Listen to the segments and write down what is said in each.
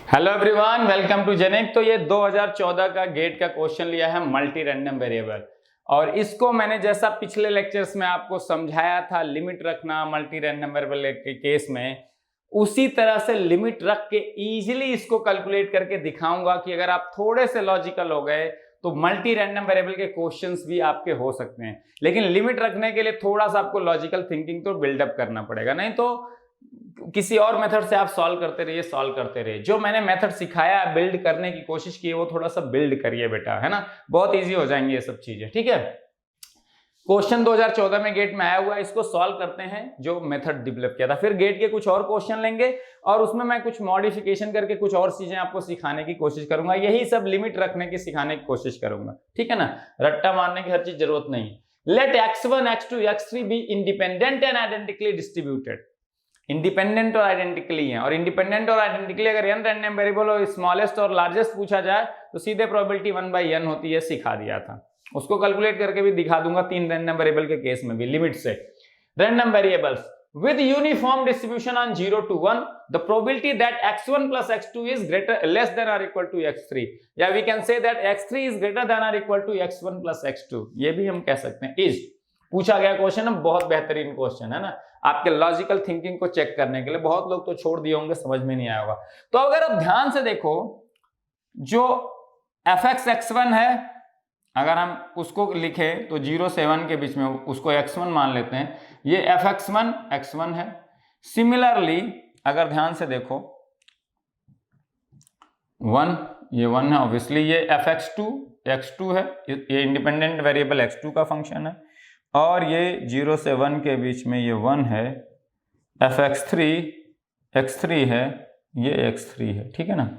Hello everyone, welcome to जेनेक। तो ये 2014 का गेट का क्वेश्चन लिया है मल्टी रैंडम वेरिएबल, और इसको मैंने जैसा पिछले लेक्चर्स में आपको समझाया था लिमिट रखना मल्टी रैंडम वेरिएबल के केस में, उसी तरह से लिमिट रख के इजीली इसको कैलकुलेट करके दिखाऊंगा कि अगर आप थोड़े से लॉजिकल हो गए तो मल्टी रैंडम वेरिएबल के क्वेश्चंस भी आपके हो सकते हैं। लेकिन लिमिट रखने के लिए थोड़ा सा आपको लॉजिकल थिंकिंग तो बिल्डअप करना पड़ेगा, नहीं तो किसी और मेथड से आप सॉल्व करते रहिए। जो मैंने मेथड सिखाया है, बिल्ड करने की कोशिश की है, वो थोड़ा सा बिल्ड करिए बेटा, है ना। बहुत इजी हो जाएंगे ये सब चीजें, ठीक है। क्वेश्चन 2014 में गेट में आया हुआ है, इसको सॉल्व करते हैं जो मेथड डेवलप किया था। फिर गेट के कुछ और क्वेश्चन लेंगे और उसमें मैं कुछ मॉडिफिकेशन करके कुछ और चीजें आपको सिखाने की कोशिश करूंगा। यही सब लिमिट रखने की सिखाने की कोशिश करूंगा, ठीक है ना। रट्टा मारने की हर चीज जरूरत नहीं। Let x1, x2, x3 be independent and identically distributed. Independent और आइडेंटिकली है, और इंडिपेंडेंट और आइडेंटिकली अगर n रैंडम वेरिएबल और स्मॉलेस्ट और लार्जेस्ट पूछा जाए तो सीधे प्रोबेबिलिटी 1/n होती है, सिखा दिया था। उसको कैलकुलेट करके भी दिखा दूंगा 3 रैंडम वेरिएबल के केस में भी लिमिट से। Random variables with uniform distribution on 0 to 1, the probability that x1 plus x2 is less than or equal to x3, या we can say that x3 is greater than or equal to x1 plus x2, ये भी हम कह सकते हैं। Is पूछा गया question है, बहुत बेहतरीन क्वेश्चन है ना, आपके लॉजिकल थिंकिंग को चेक करने के लिए। बहुत लोग तो छोड़ दिए होंगे, समझ में नहीं आया होगा। तो अगर आप ध्यान से देखो, जो fx x1 है, अगर हम उसको लिखे तो 0 से 1 के बीच में उसको x1 मान लेते हैं, ये fx1 x1 है। सिमिलरली अगर ध्यान से देखो 1, ये 1 है, ऑब्वियसली ये fx2 x2 है, ये इंडिपेंडेंट वेरिएबल x2 का फंक्शन है, और ये 0 से 1 के बीच में ये 1 है, fx3 x3 है, ये x3 है, ठीक है ना।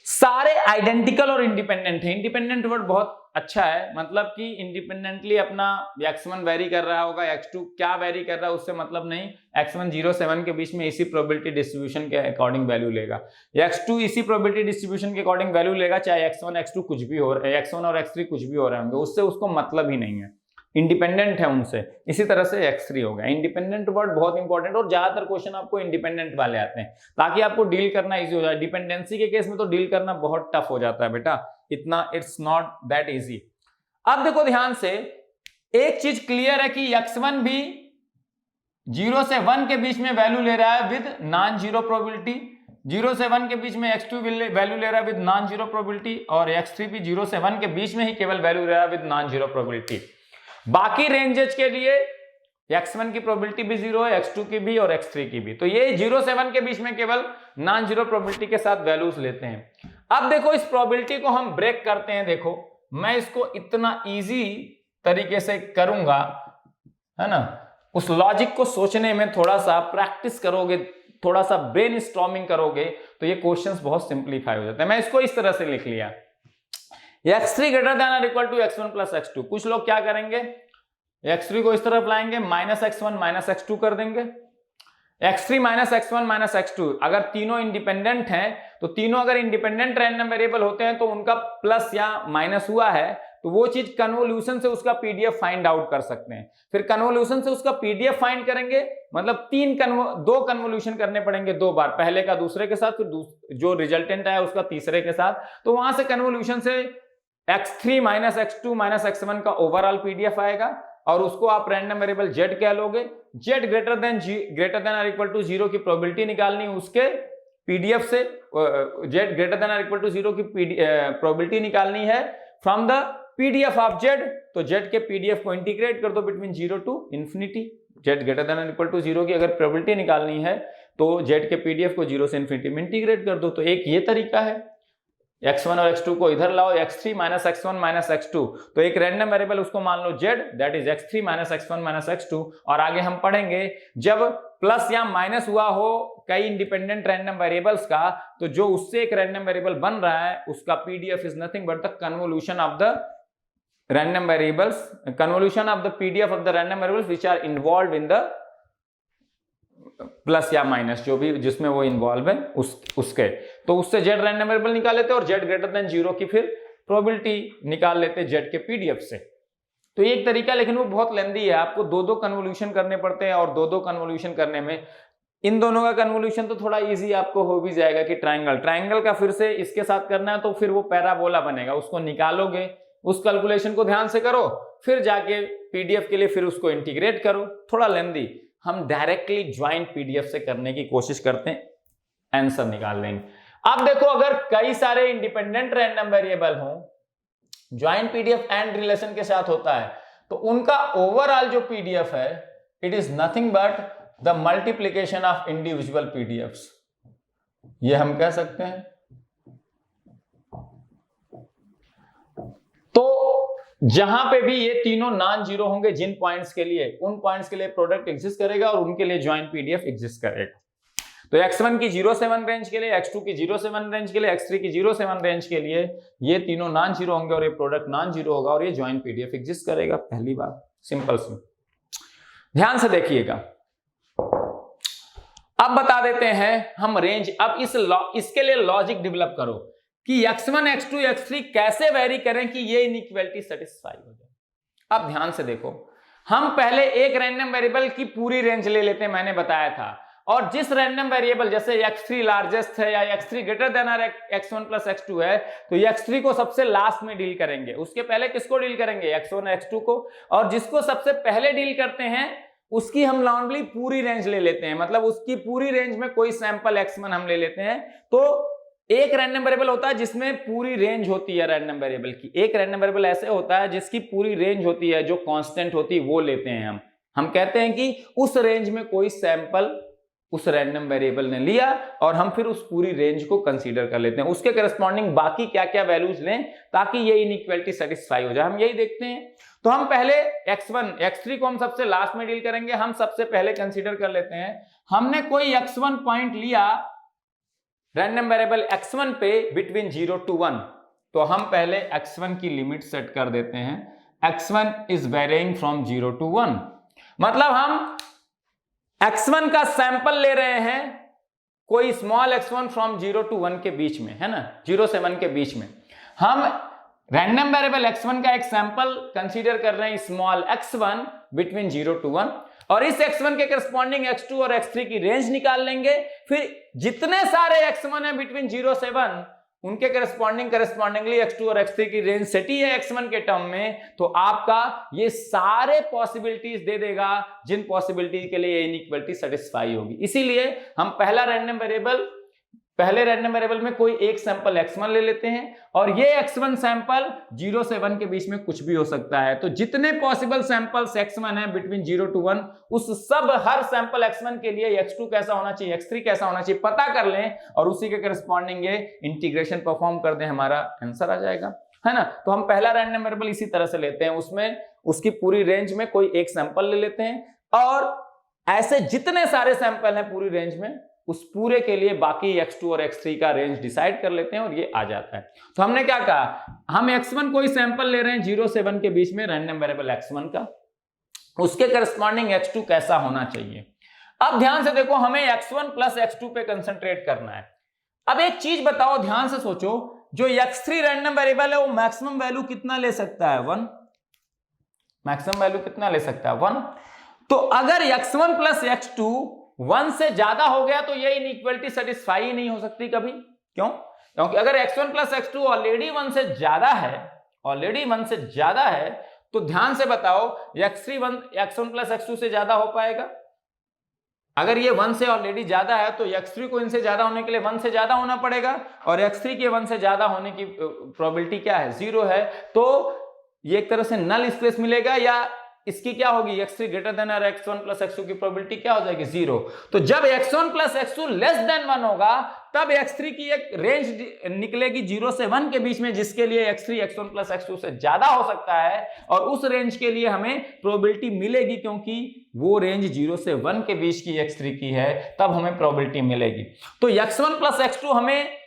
सारे आइडेंटिकल और इंडिपेंडेंट है। इंडिपेंडेंट वर्ड बहुत अच्छा है, मतलब कि इंडिपेंडेंटली अपना x1 वेरी कर रहा होगा, x2 क्या वेरी कर रहा है उससे मतलब नहीं। x1 0 से 1 के बीच में इसी प्रोबेबिलिटी डिस्ट्रीब्यूशन के अकॉर्डिंग वैल्यू लेगा, x2 इसी प्रोबेबिलिटी डिस्ट्रीब्यूशन के अकॉर्डिंग वैल्यू लेगा, चाहे x1 x2 कुछ भी हो रहा है, x1 और x3 कुछ भी हो रहे होंगे, उससे उसको मतलब ही नहीं है। इंडिपेंडेंट है उनसे, इसी तरह से x3 हो गया। इंडिपेंडेंट वर्ड बहुत इंपॉर्टेंट, और ज्यादातर क्वेश्चन आपको इंडिपेंडेंट वाले आते हैं ताकि आपको डील करना इजी हो जाए। डिपेंडेंसी के केस में तो डील करना बहुत टफ हो जाता है बेटा, इतना इट्स नॉट दैट इजी। अब देखो ध्यान से, एक चीज क्लियर है कि x1 भी 0 से 1 के बीच में वैल्यू ले रहा है विद नॉन जीरो प्रोबेबिलिटी, 0 से 1 के बीच में x2 वैल्यू ले रहा है विद नॉन जीरो प्रोबेबिलिटी, और x3 भी 0 से 1 के बीच में ही केवल वैल्यू ले रहा है विद नॉन जीरो प्रोबेबिलिटी। बाकी रेंजेस के लिए x1 की प्रोबेबिलिटी भी 0 है, x2 की भी और x3 की भी। तो ये 0 से 1 के बीच में केवल नॉन जीरो प्रोबेबिलिटी के साथ वैल्यूज लेते हैं। अब देखो इस प्रोबेबिलिटी को हम ब्रेक करते हैं। देखो मैं इसको इतना इजी तरीके से करूंगा, है ना। उस लॉजिक को सोचने में थोड़ा सा प्रैक्टिस करोगे, थोड़ा सा ब्रेन स्टॉर्मिंग करोगे तो ये क्वेश्चंस बहुत सिंप्लीफाई हो जाते हैं। मैं इसको इस तरह से लिख लिया, x3 ग्रेटर देन और equal to x1 plus x2। कुछ लोग क्या करेंगे, x3 को इस तरफ लाएंगे, माइनस x1 माइनस x2 कर देंगे। x3 minus x1 minus x2, अगर तीनों इंडिपेंडेंट हैं तो तीनों अगर इंडिपेंडेंट रैंडम वेरिएबल होते हैं तो उनका प्लस या माइनस हुआ है तो वो चीज कन्वोल्यूशन से उसका पीडीएफ फाइंड आउट कर सकते हैं। फिर कन्वोल्यूशन से उसका पीडीएफ फाइंड करेंगे, मतलब दो कन्वोल्यूशन करने पड़ेंगे 2 बार, पहले का दूसरे के साथ, फिर जो रिजल्टेंट आया उसका तीसरे के साथ। तो वहां से कन्वोल्यूशन से x3 minus x2 minus x1 का ओवरऑल पीडीएफ आएगा, और उसको आप रैंडम वेरिएबल z क्या लोगे, z ग्रेटर देन और इक्वल टू 0 की प्रोबेबिलिटी निकालनी है उसके पीडीएफ से, z ग्रेटर देन और इक्वल टू 0 की प्रोबेबिलिटी निकालनी है from the PDF of z। तो z के पीडीएफ को इंटीग्रेट कर दो between 0 to infinity. z greater than और इक्वल टू 0 की अगर प्रोबेबिलिटी निकालनी है तो z के पीडीएफ को 0 से इंफिनिटी में इंटीग्रेट कर दो। तो एक ये तरीका है, x1 और x2 को इधर लाओ, x3 minus x1 minus x2, तो एक रैंडम वेरिएबल उसको मान लो z, that is x3 minus x1 minus x2। और आगे हम पढ़ेंगे जब प्लस या माइनस हुआ हो कई इंडिपेंडेंट रैंडम वेरिएबल्स का, तो जो उससे एक रैंडम वेरिएबल बन रहा है उसका PDF is nothing but the convolution of the random variables, convolution of the PDF of the random variables which are involved in the plus या माइनस, जो भी जिसमें वो इन्वॉल्व है उसके। तो उससे z रैंडम वेरिएबल निकाल लेते और z ग्रेटर देन 0 की फिर प्रोबेबिलिटी निकाल लेते z के पीडीएफ से। तो एक तरीका, लेकिन वो बहुत लेंदी है, आपको 2 कन्वोल्यूशन करने पड़ते हैं, और 2 कन्वोल्यूशन करने में इन दोनों का कन्वोल्यूशन तो थोड़ा इजी आपको हो भी जाएगा कि ट्राइंगल का फिर से इसके साथ करना है तो फिर वो पैराबोला बनेगा, उसको निकालोगे, उस कैलकुलेशन को ध्यान से करो, फिर जाके पीडीएफ के लिए फिर उसको इंटीग्रेट करो, थोड़ा लेंदी। हम डायरेक्टली ज्वाइंट पीडीएफ से करने की कोशिश करते हैं, आंसर निकाल लेंगे। अब देखो अगर कई सारे इंडिपेंडेंट रैंडम वेरिएबल हो, ज्वाइंट पीडीएफ एंड रिलेशन के साथ होता है, तो उनका ओवरऑल जो पीडीएफ है it is nothing but the multiplication of individual PDFs, ये हम कह सकते हैं। तो जहां पे भी ये तीनों नॉन जीरो होंगे जिन पॉइंट्स के लिए, उन पॉइंट्स के लिए प्रोडक्ट एग्जिस्ट करेगा और उनके लिए ज्वाइंट पीडीएफ एग्जिस्ट करेगा। तो x1 की 0,7 रेंज के लिए, x2 की 0,7 रेंज के लिए, x3 की 0,7 रेंज के लिए ये तीनों नॉन जीरो होंगे और ये प्रोडक्ट नॉन जीरो होगा और ये ज्वाइंट पीडीएफ एग्जिस्ट करेगा। पहली बात सिंपल सी, ध्यान से देखिएगा। अब बता देते हैं हम रेंज। अब इसके लिए लॉजिक डेवलप करो कि x1, x2, x3 कैसे वेरी करें कि ये इनइक्वालिटी सेटिस्फाई हो जाए। अब ध्यान से देखो, हम पहले एक रैंडम वेरिएबल की पूरी रेंज ले लेते हैं, मैंने बताया था, और जिस रैंडम वेरिएबल जैसे x3 लार्जेस्ट है या x3 greater than are x1 plus x2 है, तो x3 को सबसे लास्ट में डील करेंगे, उसके पहले किसको डील करेंगे, x1 x2 को, और जिसको सबसे पहले डील करते हैं उसकी हम नॉर्मली पूरी रेंज ले लेते हैं, मतलब उसकी पूरी रेंज में कोई सैंपल x1 हम ले लेते हैं। तो एक रैंडम वेरिएबल होता है जिसमें पूरी रेंज होती है रैंडम वेरिएबल की, एक रैंडम वेरिएबल ऐसे होता है जिसकी पूरी रेंज होती है, जो कांस्टेंट होती है वो लेते हैं हम कहते हैं कि उस रेंज में कोई सैंपल उस रैंडम वेरिएबल ने लिया और हम फिर उस पूरी रेंज को कंसीडर कर लेते हैं, उसके करस्पॉन्डिंग बाकी क्या क्या वैल्यूज लें ताकि ये इनइक्वालिटी सेटिस्फाई हो जाए, हम यही देखते हैं। तो हम पहले x1 x3 को हम सबसे लास्ट में डील करेंगे, हम सबसे पहले कंसीडर कर लेते हैं। हमने कोई x1 पॉइंट लिया रैंडम वेरिएबल x1 पे बिटवीन 0 to 1, तो हम पहले x1 की लिमिट सेट कर देते हैं, x1 is varying from 0 to 1, मतलब हम x1 का सैंपल ले रहे हैं कोई स्मॉल x1 फ्रॉम 0 to 1 के बीच में, है ना, 0 से 1 के बीच में हम रैंडम वेरिएबल x1 का एक सैंपल कंसीडर कर रहे हैं स्मॉल x1 बिटवीन 0 to 1, और इस x1 के करस्पॉन्डिंग x2 और x3 की रेंज निकाल लेंगे। फिर जितने सारे x1 है बिटवीन 0 से 1 उनके करस्पॉन्डिंगली x2 और x3 की रेंज सेट ही है x1 के टर्म में, तो आपका ये सारे पॉसिबिलिटीज दे देगा जिन पॉसिबिलिटी के लिए इनइक्वालिटी सेटिस्फाई होगी। इसीलिए हम पहले रैंडम वेरिएबल में कोई एक सैंपल x1 ले लेते हैं और ये x1 सैंपल 0 से 1 के बीच में कुछ भी हो सकता है। तो जितने पॉसिबल सैंपल्स x1 है बिटवीन 0 to 1 उस सब हर सैंपल x1 के लिए x2 कैसा होना चाहिए, x3 कैसा होना चाहिए पता कर लें और उसी के करस्पॉन्डिंग ये इंटीग्रेशन परफॉर्म कर दें, हमारा आंसर आ जाएगा, है ना। तो हम पहला रैंडम वेरिएबल इसी तरह से लेते हैं, उसमें उसकी पूरी रेंज में कोई एक सैंपल ले लेते हैं और ऐसे जितने सारे सैंपल हैं पूरी रेंज में उस पूरे के लिए बाकी x2 और x3 का रेंज डिसाइड कर लेते हैं और ये आ जाता है। तो हमने क्या कहा, हम x1 कोई सैंपल ले रहे हैं 0 से 1 के बीच में रैंडम वेरिएबल x1 का, उसके करस्पॉन्डिंग x2 कैसा होना चाहिए। अब ध्यान से देखो, हमें x1 प्लस x2 पे कंसंट्रेट करना है। अब एक चीज बताओ, ध्यान से सोचो, जो x3 रैंडम वेरिएबल है वो मैक्सिमम वैल्यू कितना ले सकता है, 1, मैक्सिमम वैल्यू कितना ले सकता है, 1। तो अगर x1 प्लस x2 1 से ज्यादा हो गया तो ये इनइक्वालिटी सेटिस्फाई ही नहीं हो सकती कभी। क्यों? क्योंकि अगर x1 प्लस x2 ऑलरेडी 1 से ज्यादा है, तो ध्यान से बताओ x1 प्लस x2 से ज्यादा हो पाएगा? अगर ये 1 से ऑलरेडी ज्यादा है तो x3 को इनसे ज्यादा होने के लिए 1 से ज्यादा होना पड़ेगा और x3 के 1 से ज्यादा होने की प्रोबेबिलिटी क्या है, 0 है। तो ये एक तरह से नल स्पेस मिलेगा या इसकी क्या होगी, x3 ग्रेटर देन और x1 प्लस x2 की प्रोबेबिलिटी क्या हो जाएगी, 0। तो जब x1 plus x2 less than 1 होगा तब x3 की एक रेंज निकलेगी 0 से 1 के बीच में, जिसके लिए x3 x1 प्लस x2 से ज्यादा हो सकता है और उस रेंज के लिए हमें प्रोबेबिलिटी मिलेगी, क्योंकि वो रेंज 0 से 1 के बीच की x3 की है, तब हमें प्रोबेबिलिटी मिलेगी। तो x1 प्लस x2 हमें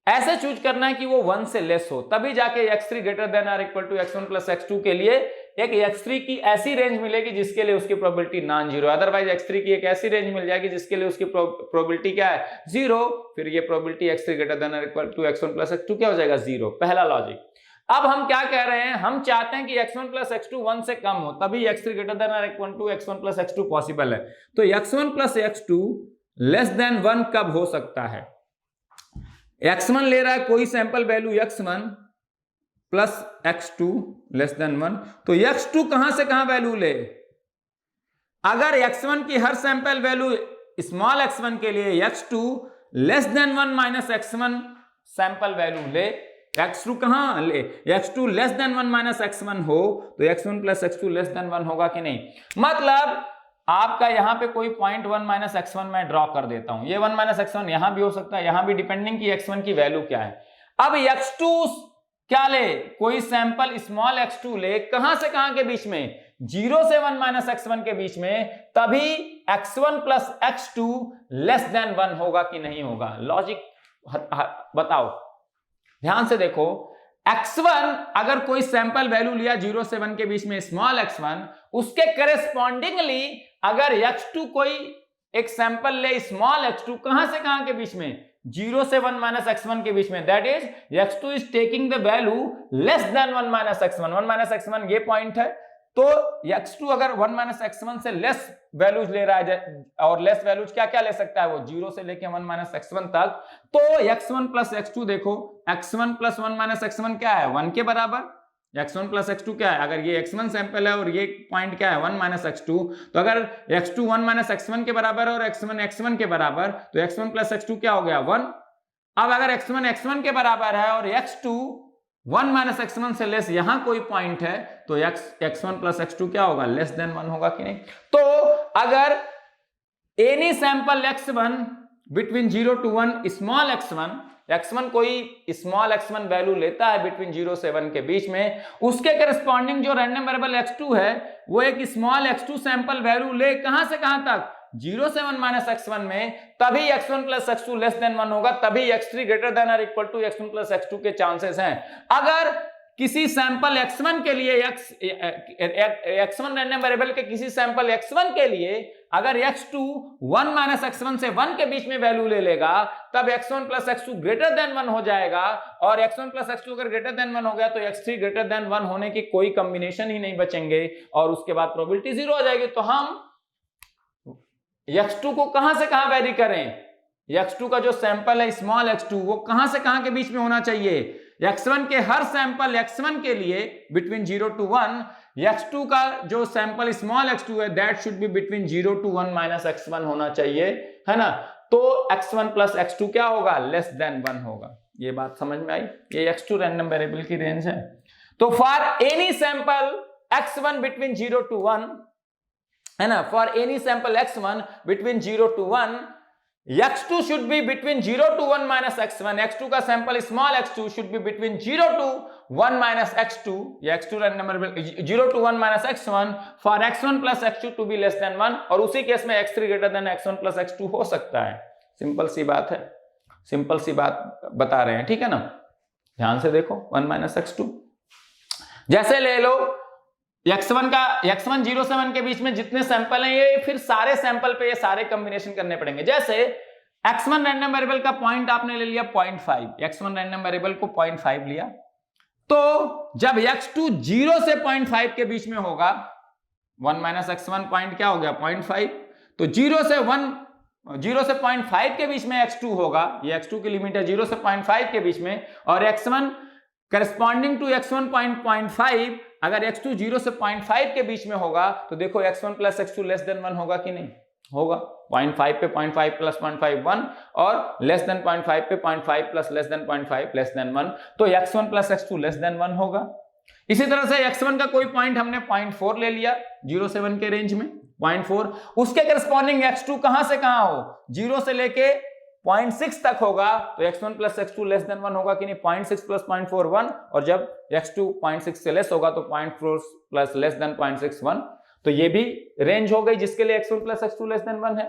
ऐसे चूज करना है कि वो 1 से लेस हो, तभी जाके x3 ग्रेटर देन और equal to x1 plus x2 के लिए एक x3 की ऐसी रेंज मिलेगी जिसके लिए उसकी probability non zero. Otherwise x3 की एक ऐसी रेंज मिल जाएगी जिसके लिए उसकी प्रोबेबिलिटी क्या है, 0। फिर ये प्रोबेबिलिटी x3 ग्रेटर देन और equal to x1 plus x2 क्या हो जाएगा, 0। पहला लॉजिक। अब हम क्या कह रहे हैं, हम चाहते हैं कि x1 प्लस x2 1 से कम हो, तभी x3 ग्रेटर देन और equal to x1 plus x2 possible है। तो x1 plus x2 less than 1 कब हो सकता है? x1 ले रहा है कोई sample value x1 plus x2 less than 1, तो x2 कहां से कहां वैल्यू ले? अगर x1 की हर सैंपल वैल्यू स्मॉल x1 के लिए x2 less than 1 minus x1 sample value ले, x2 कहां ले? x2 less than 1 minus x1 हो तो x1 plus x2 less than 1 होगा कि नहीं? मतलब आपका यहां पे कोई पॉइंट 1 माइनस x1 मैं ड्रॉ कर देता हूं, ये 1 माइनस x1 यहां भी हो सकता है, यहां भी, डिपेंडिंग की x1 की वैल्यू क्या है। अब x2 क्या ले? कोई सैंपल स्मॉल x2 ले, कहां से कहां के बीच में? 0 से 1 माइनस x1 के बीच में, तभी x1 plus x2 less than 1 होगा कि नहीं होगा? लॉजिक बताओ, ध्यान से देखो। x1 अगर कोई सैंपल वैल्यू लिया 0 से 1 के बीच में स्मॉल x1, उसके करेस्पॉन्डिंगली अगर x2 कोई एक सैंपल ले स्मॉल x2, कहां से कहां के बीच में? 0 से 1 माइनस x1 के बीच में, that is x2 is taking the value less than 1 minus x1। 1 minus x1 ये पॉइंट है, तो x2 अगर 1 माइनस x1 से लेस वैल्यूज ले रहा है, और लेस वैल्यूज क्या क्या ले सकता है वो? 0 से लेके 1 माइनस x1 तक, तो x1 प्लस x2 देखो, x1 प्लस 1 माइनस x1 क्या है? 1 के बराबर। x1 प्लस x2 क्या है? अगर ये x1 सैंपल है और ये पॉइंट क्या है? 1 माइनस x2, तो अगर x2 1 माइनस x1 के बराबर और x1 x1 के बराबर, तो x1 प्लस x2 क्या हो गया? 1। अब अगर x1 x1 के बराबर है और x2 1 माइनस x1 से लेस यहां कोई पॉइंट है, तो x1 प्लस x2 क्या होगा? लेस देन 1 होगा कि नहीं? तो अगर any sample x1 between 0 to 1 small x1 कोई स्मॉल x1 वैल्यू लेता है बिटवीन 0 से 1 के बीच में, उसके करस्पॉन्डिंग जो रैंडम वेरिएबल x2 है वो एक स्मॉल x2 सैंपल वैल्यू ले, कहां से कहां तक? 0 से 1 माइनस x1 में, तभी x1 plus x2 less than 1 होगा, तभी x3 ग्रेटर देन और equal to x1 plus x2 के चांसेस हैं। अगर किसी सैंपल x1 के लिए x1 रैंडम वेरिएबल के किसी सैंपल x1 के लिए अगर x2 1 माइनस x1 से 1 के बीच में वैल्यू ले लेगा, तब x1 plus x2 greater than 1 हो जाएगा, और x1 प्लस x2 अगर ग्रेटर देन 1 हो गया तो x3 ग्रेटर देन 1 होने की कोई कॉम्बिनेशन ही नहीं बचेंगे, और उसके बाद प्रोबेबिलिटी 0 हो जाएगी। तो हम x2 को कहां से कहां वेरी करें? x2 का जो सैंपल है स्मॉल x2 वो कहां से कहां के बीच में होना चाहिए? x1 के हर सैंपल x1 के लिए बिटवीन 0 to 1, x2 का जो सैंपल स्मॉल x2 है that should be between 0 to 1 minus x1 होना चाहिए, है ना? तो x1 प्लस x2 क्या होगा? लेस देन 1 होगा। ये बात समझ में आई? ये x2 रैंडम वेरिएबल की रेंज है। तो for any sample x1 between 0 to 1, है ना, for any sample x1 between 0 to 1, x2 should be between 0 to 1 minus x1। x2 का sample small x2 should be between 0 to 1 minus x2, ये x2 random variable 0 to 1 minus x1 for x1 plus x2 to be less than 1, और उसी case में x3 greater then x1 plus x2 हो सकता है। Simple सी बात है, simple सी बात बता रहे हैं, ठीक है ना? ध्यान से देखो, 1 माइनस x2 जैसे ले लो x1 का, x1 0 से 1 के बीच में जितने सैंपल हैं ये फिर सारे सैंपल पे ये सारे कॉम्बिनेशन करने पड़ेंगे। जैसे x1 रैंडम वेरिएबल का पॉइंट आपने ले लिया 0.5, x1 रैंडम वेरिएबल को 0.5 लिया, तो जब x2 0 से 0.5 के बीच में होगा, 1 माइनस x1 पॉइंट क्या हो गया? 0.5, तो 0 से 0.5 के बीच में x2 होगा, ये x2 की लिमिट है 0 से 0.5 के बीच में, और x1 करस्पॉन्डिंग टू x1 0.5, अगर x2 0 से 0.5 के बीच में होगा, तो देखो x1 plus x2 less than 1 होगा कि नहीं? होगा। 0.5 पे 0.5 प्लस 0.5 1, और लेस देन 0.5 पे 0.5 plus less than 0.5 less than 1, तो x1 plus x2 less than 1 होगा। इसी तरह से x1 का कोई पॉइंट हमने 0.4 ले लिया 0 से 1 के रेंज में, 0.4, उसके करस्पॉन्डिंग x2 कहां से कहां हो? 0 से लेके 0.6 तक होगा, तो x1 plus x2 less than 1 होगा कि नहीं? 0.6 प्लस 0.4 1, और जब x2 0.6 से लेस होगा तो 0.4 प्लस लेस देन 0.6 1, तो ये भी रेंज हो गई जिसके लिए x1 plus x2 less than 1 है।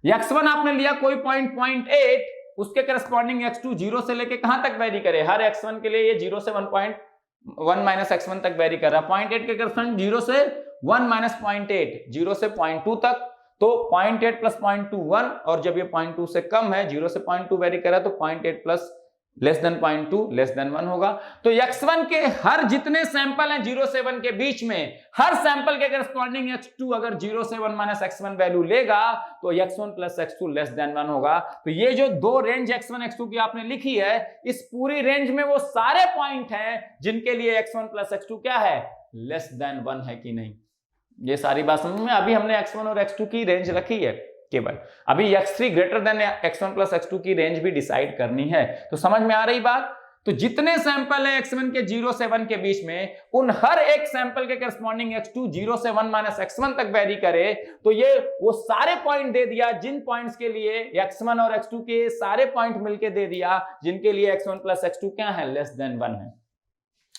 x1 आपने लिया कोई पॉइंट 0.8, उसके करस्पॉन्डिंग x2 0 से लेके कहां तक वेरी करे? हर x1 के लिए ये 0 से 1 माइनस x1 तक वेरी कर रहा है। 0.8 के करस्पॉन्डिंग 0 से 1 माइनस 0.8, 0 से 0.2 तक, तो 0.8 प्लस 0.2 1, और जब ये 0.2 से कम है, 0 से 0.2 वेरी कर रहा है, तो 0.8 plus less than 0.2 less than 1 होगा। तो x1 के हर जितने सैंपल हैं 0 से 1 के बीच में, हर सैंपल के करस्पॉन्डिंग x2 अगर 0 से 1 माइनस x1 वैल्यू लेगा तो x1 plus x2 less than 1 होगा। तो ये जो दो रेंज x1 x2 की आपने लिखी है, इस पूरी रेंज में वो सारे पॉइंट हैं जिनके लिए x1 प्लस x2 क्या है, लेस देन 1 है कि नहीं। ये सारी बात समझ में। अभी हमने x1 और x2 की रेंज रखी है केवल, अभी x3 greater then x1 plus x2 की रेंज भी डिसाइड करनी है। तो समझ में आ रही बात। तो जितने सैंपल है x1 के 0 से 1 के बीच में, उन हर एक सैंपल के करस्पॉन्डिंग x2 0 से 1 माइनस x1 तक वेरी करे, तो ये वो सारे पॉइंट दे दिया जिन पॉइंट्स के लिए x1 और x2 के सारे पॉइंट मिलके दे दिया जिनके लिए x1 प्लस x2 क्या है, लेस देन 1 है।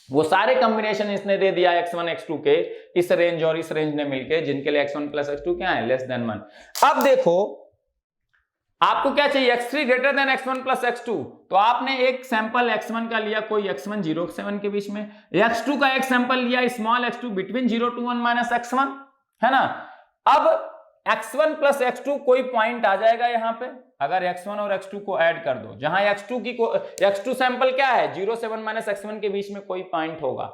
वो सारे कॉम्बिनेशन इसने दे दिया x1 x2 के, इस रेंज और इस रेंज ने मिलके, जिनके लिए x1 प्लस x2 क्या है, लेस देन 1। अब देखो आपको क्या चाहिए, x3 greater then x1 plus x2। तो आपने एक सैंपल x1 का लिया, कोई x1 0 से 1 के बीच में, x2 का एक सैंपल लिया small x2 between 0 to 1 minus x1, है ना। अब x1 प्लस x2 कोई पॉइंट आ जाएगा यहाँ पे, अगर x1 और x2 को ऐड कर दो, जहां x2 सैंपल क्या है 0 से 1 माइनस x1 के बीच में कोई पॉइंट होगा।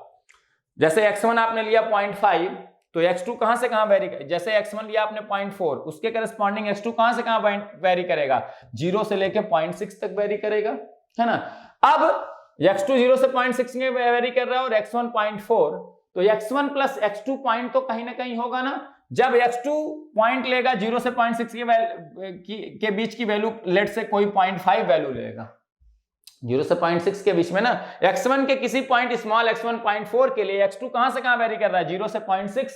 जैसे x1 आपने लिया 0.5, तो x2 कहां से कहां वेरी, जैसे x1 लिया आपने 0.4, उसके करस्पॉन्डिंग x2 कहां से कहां वेरी करेगा, 0 से लेके 0.6 तक वेरी करेगा, है ना। अब x2 0 से 0.6 में वेरी कर रहा है और x1 0.4, तो x1 प्लस x2 पॉइंट तो कहीं ना कहीं होगा ना। जब x2 पॉइंट लेगा 0 से 0.6 के बीच की वैल्यू, लेट से कोई 0.5 वैल्यू लेगा 0 से 0.6 के बीच में ना, x1 के किसी पॉइंट स्मॉल x1 0.4 के लिए x2 कहां से कहां वेरी कर रहा है, 0 से 0.6,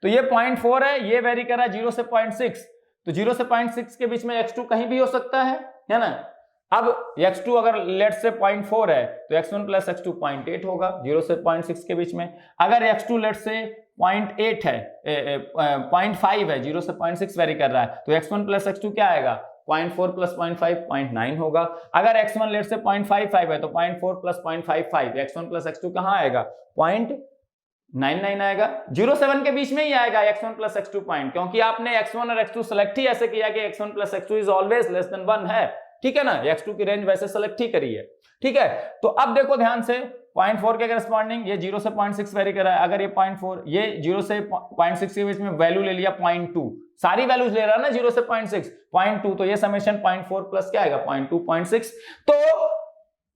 तो ये 0.4 है, ये वेरी कर रहा है 0 से 0.6, तो 0 से 0.6 के बीच में x2 कहीं भी हो सकता है ना। अब x2 अगर लेट से 0.4 है तो x1 प्लस x2 0.8 होगा 0 से 0.6 के बीच में। अगर x2 लेट से 0.8 है 0.5 है, 0 से 0.6 वेरी कर रहा है, तो x1 प्लस x2 क्या आएगा, 0.4 प्लस 0.5 0.9 होगा। अगर x1 लेट से 0.55 है तो 0.4 प्लस 0.55, x1 प्लस x2 कहां आएगा, 0.99 आएगा। 0 से 1 के बीच में ही आएगा x1 प्लस x2 पॉइंट, क्योंकि आपने x1 और x2 सेलेक्ट ही ऐसे किया कि x1 plus x2 is always less than 1 है, ठीक है ना। x2 की रेंज वैसे सेलेक्ट ही करी है, ठीक है। तो अब देखो ध्यान से, 0.4 के करस्पॉन्डिंग ये 0 से 0.6 वेरी कर रहा है, अगर ये 0.4, ये 0 से 0.6 के बीच में वैल्यू ले लिया 0.2, सारी वैल्यूज ले रहा है ना 0 से 0.6, 0.2, तो ये समेशन 0.4 प्लस क्या आएगा, 0.2 0.6। तो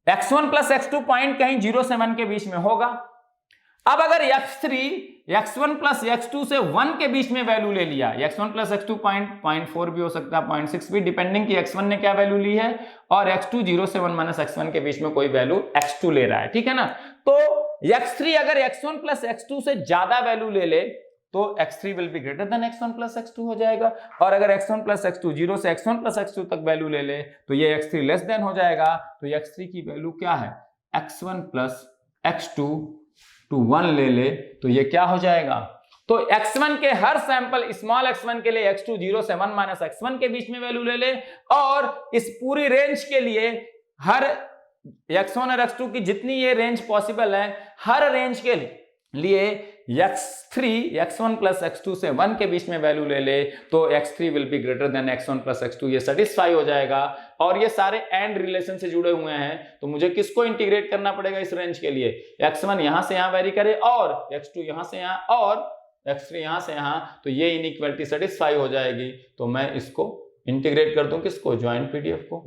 x1 प्लस x2 पॉइंट कहीं 0 से 1 के बीच में होगा। अब अगर x3 x1 प्लस x2 से 1 के बीच में वैल्यू ले लिया, x1 प्लस x2 0.4 भी हो सकता है, 0.6 भी, डिपेंडिंग कि x1 ने क्या वैल्यू ली है, और x2 0 से 1 माइनस x1 के बीच में कोई वैल्यू x2 ले रहा है, ठीक है ना। तो x3 अगर x1 प्लस x2 से ज्यादा वैल्यू ले ले तो x3 will be greater than x1 plus x2 हो जाएगा, और अगर x1 प्लस x2 0 से x1 प्लस x2 तक वैल्यू ले ले तो ये x3 लेस देन हो जाएगा। तो x3 की वैल्यू क्या है, x1 प्लस x2 टू 1 ले ले तो ये क्या हो जाएगा, तो x1 के हर सैंपल स्मॉल x1 के लिए x2 0 से 1 माइनस x1 के बीच में वैल्यू ले ले, और इस पूरी रेंज के लिए हर x1 और x2 की जितनी ये रेंज पॉसिबल है, हर रेंज के लिए x3 x1 प्लस x2 से 1 के बीच में वैल्यू ले ले तो x3 will be greater than x1 plus x2, ये सेटिस्फाई हो जाएगा। और ये सारे एंड रिलेशन से जुड़े हुए हैं, तो मुझे किसको इंटीग्रेट करना पड़ेगा इस रेंज के लिए, x1 यहां से यहां वेरी करे और x2 यहां से यहां और x3 यहां से यहां, तो ये इनइक्वालिटी सेटिस्फाई हो जाएगी। तो मैं इसको इंटीग्रेट कर दूं, किसको, ज्वाइंट पीडीएफ को,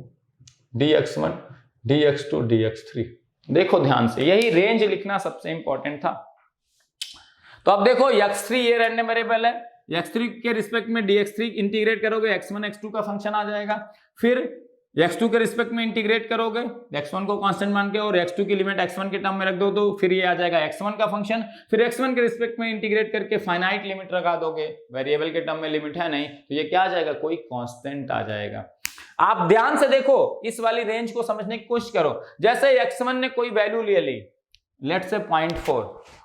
dx1 dx2 dx3। देखो ध्यान से, यही रेंज लिखना सबसे इंपॉर्टेंट था। तो अब देखो x3 ये रैंडम वेरिएबल है, x3 के रिस्पेक्ट में dx3 इंटीग्रेट करोगे x1 x2 का फंक्शन आ जाएगा, फिर x2 के रिस्पेक्ट में इंटीग्रेट करोगे x1 को कांस्टेंट मान के और x2 की लिमिट x1 के टर्म में रख दो तो फिर ये आ जाएगा x1 का फंक्शन, फिर x1 के रिस्पेक्ट में इंटीग्रेट करके फाइनाइट लिमिट लगा दोगे, वेरिएबल के टर्म में लिमिट है नहीं, तो ये क्या आ जाएगा, कोई कांस्टेंट आ जाएगा। आप ध्यान से देखो, इस वाली रेंज को समझने की कोशिश करो। जैसे x1 ने कोई वैल्यू ले ली, लेट से 0.4,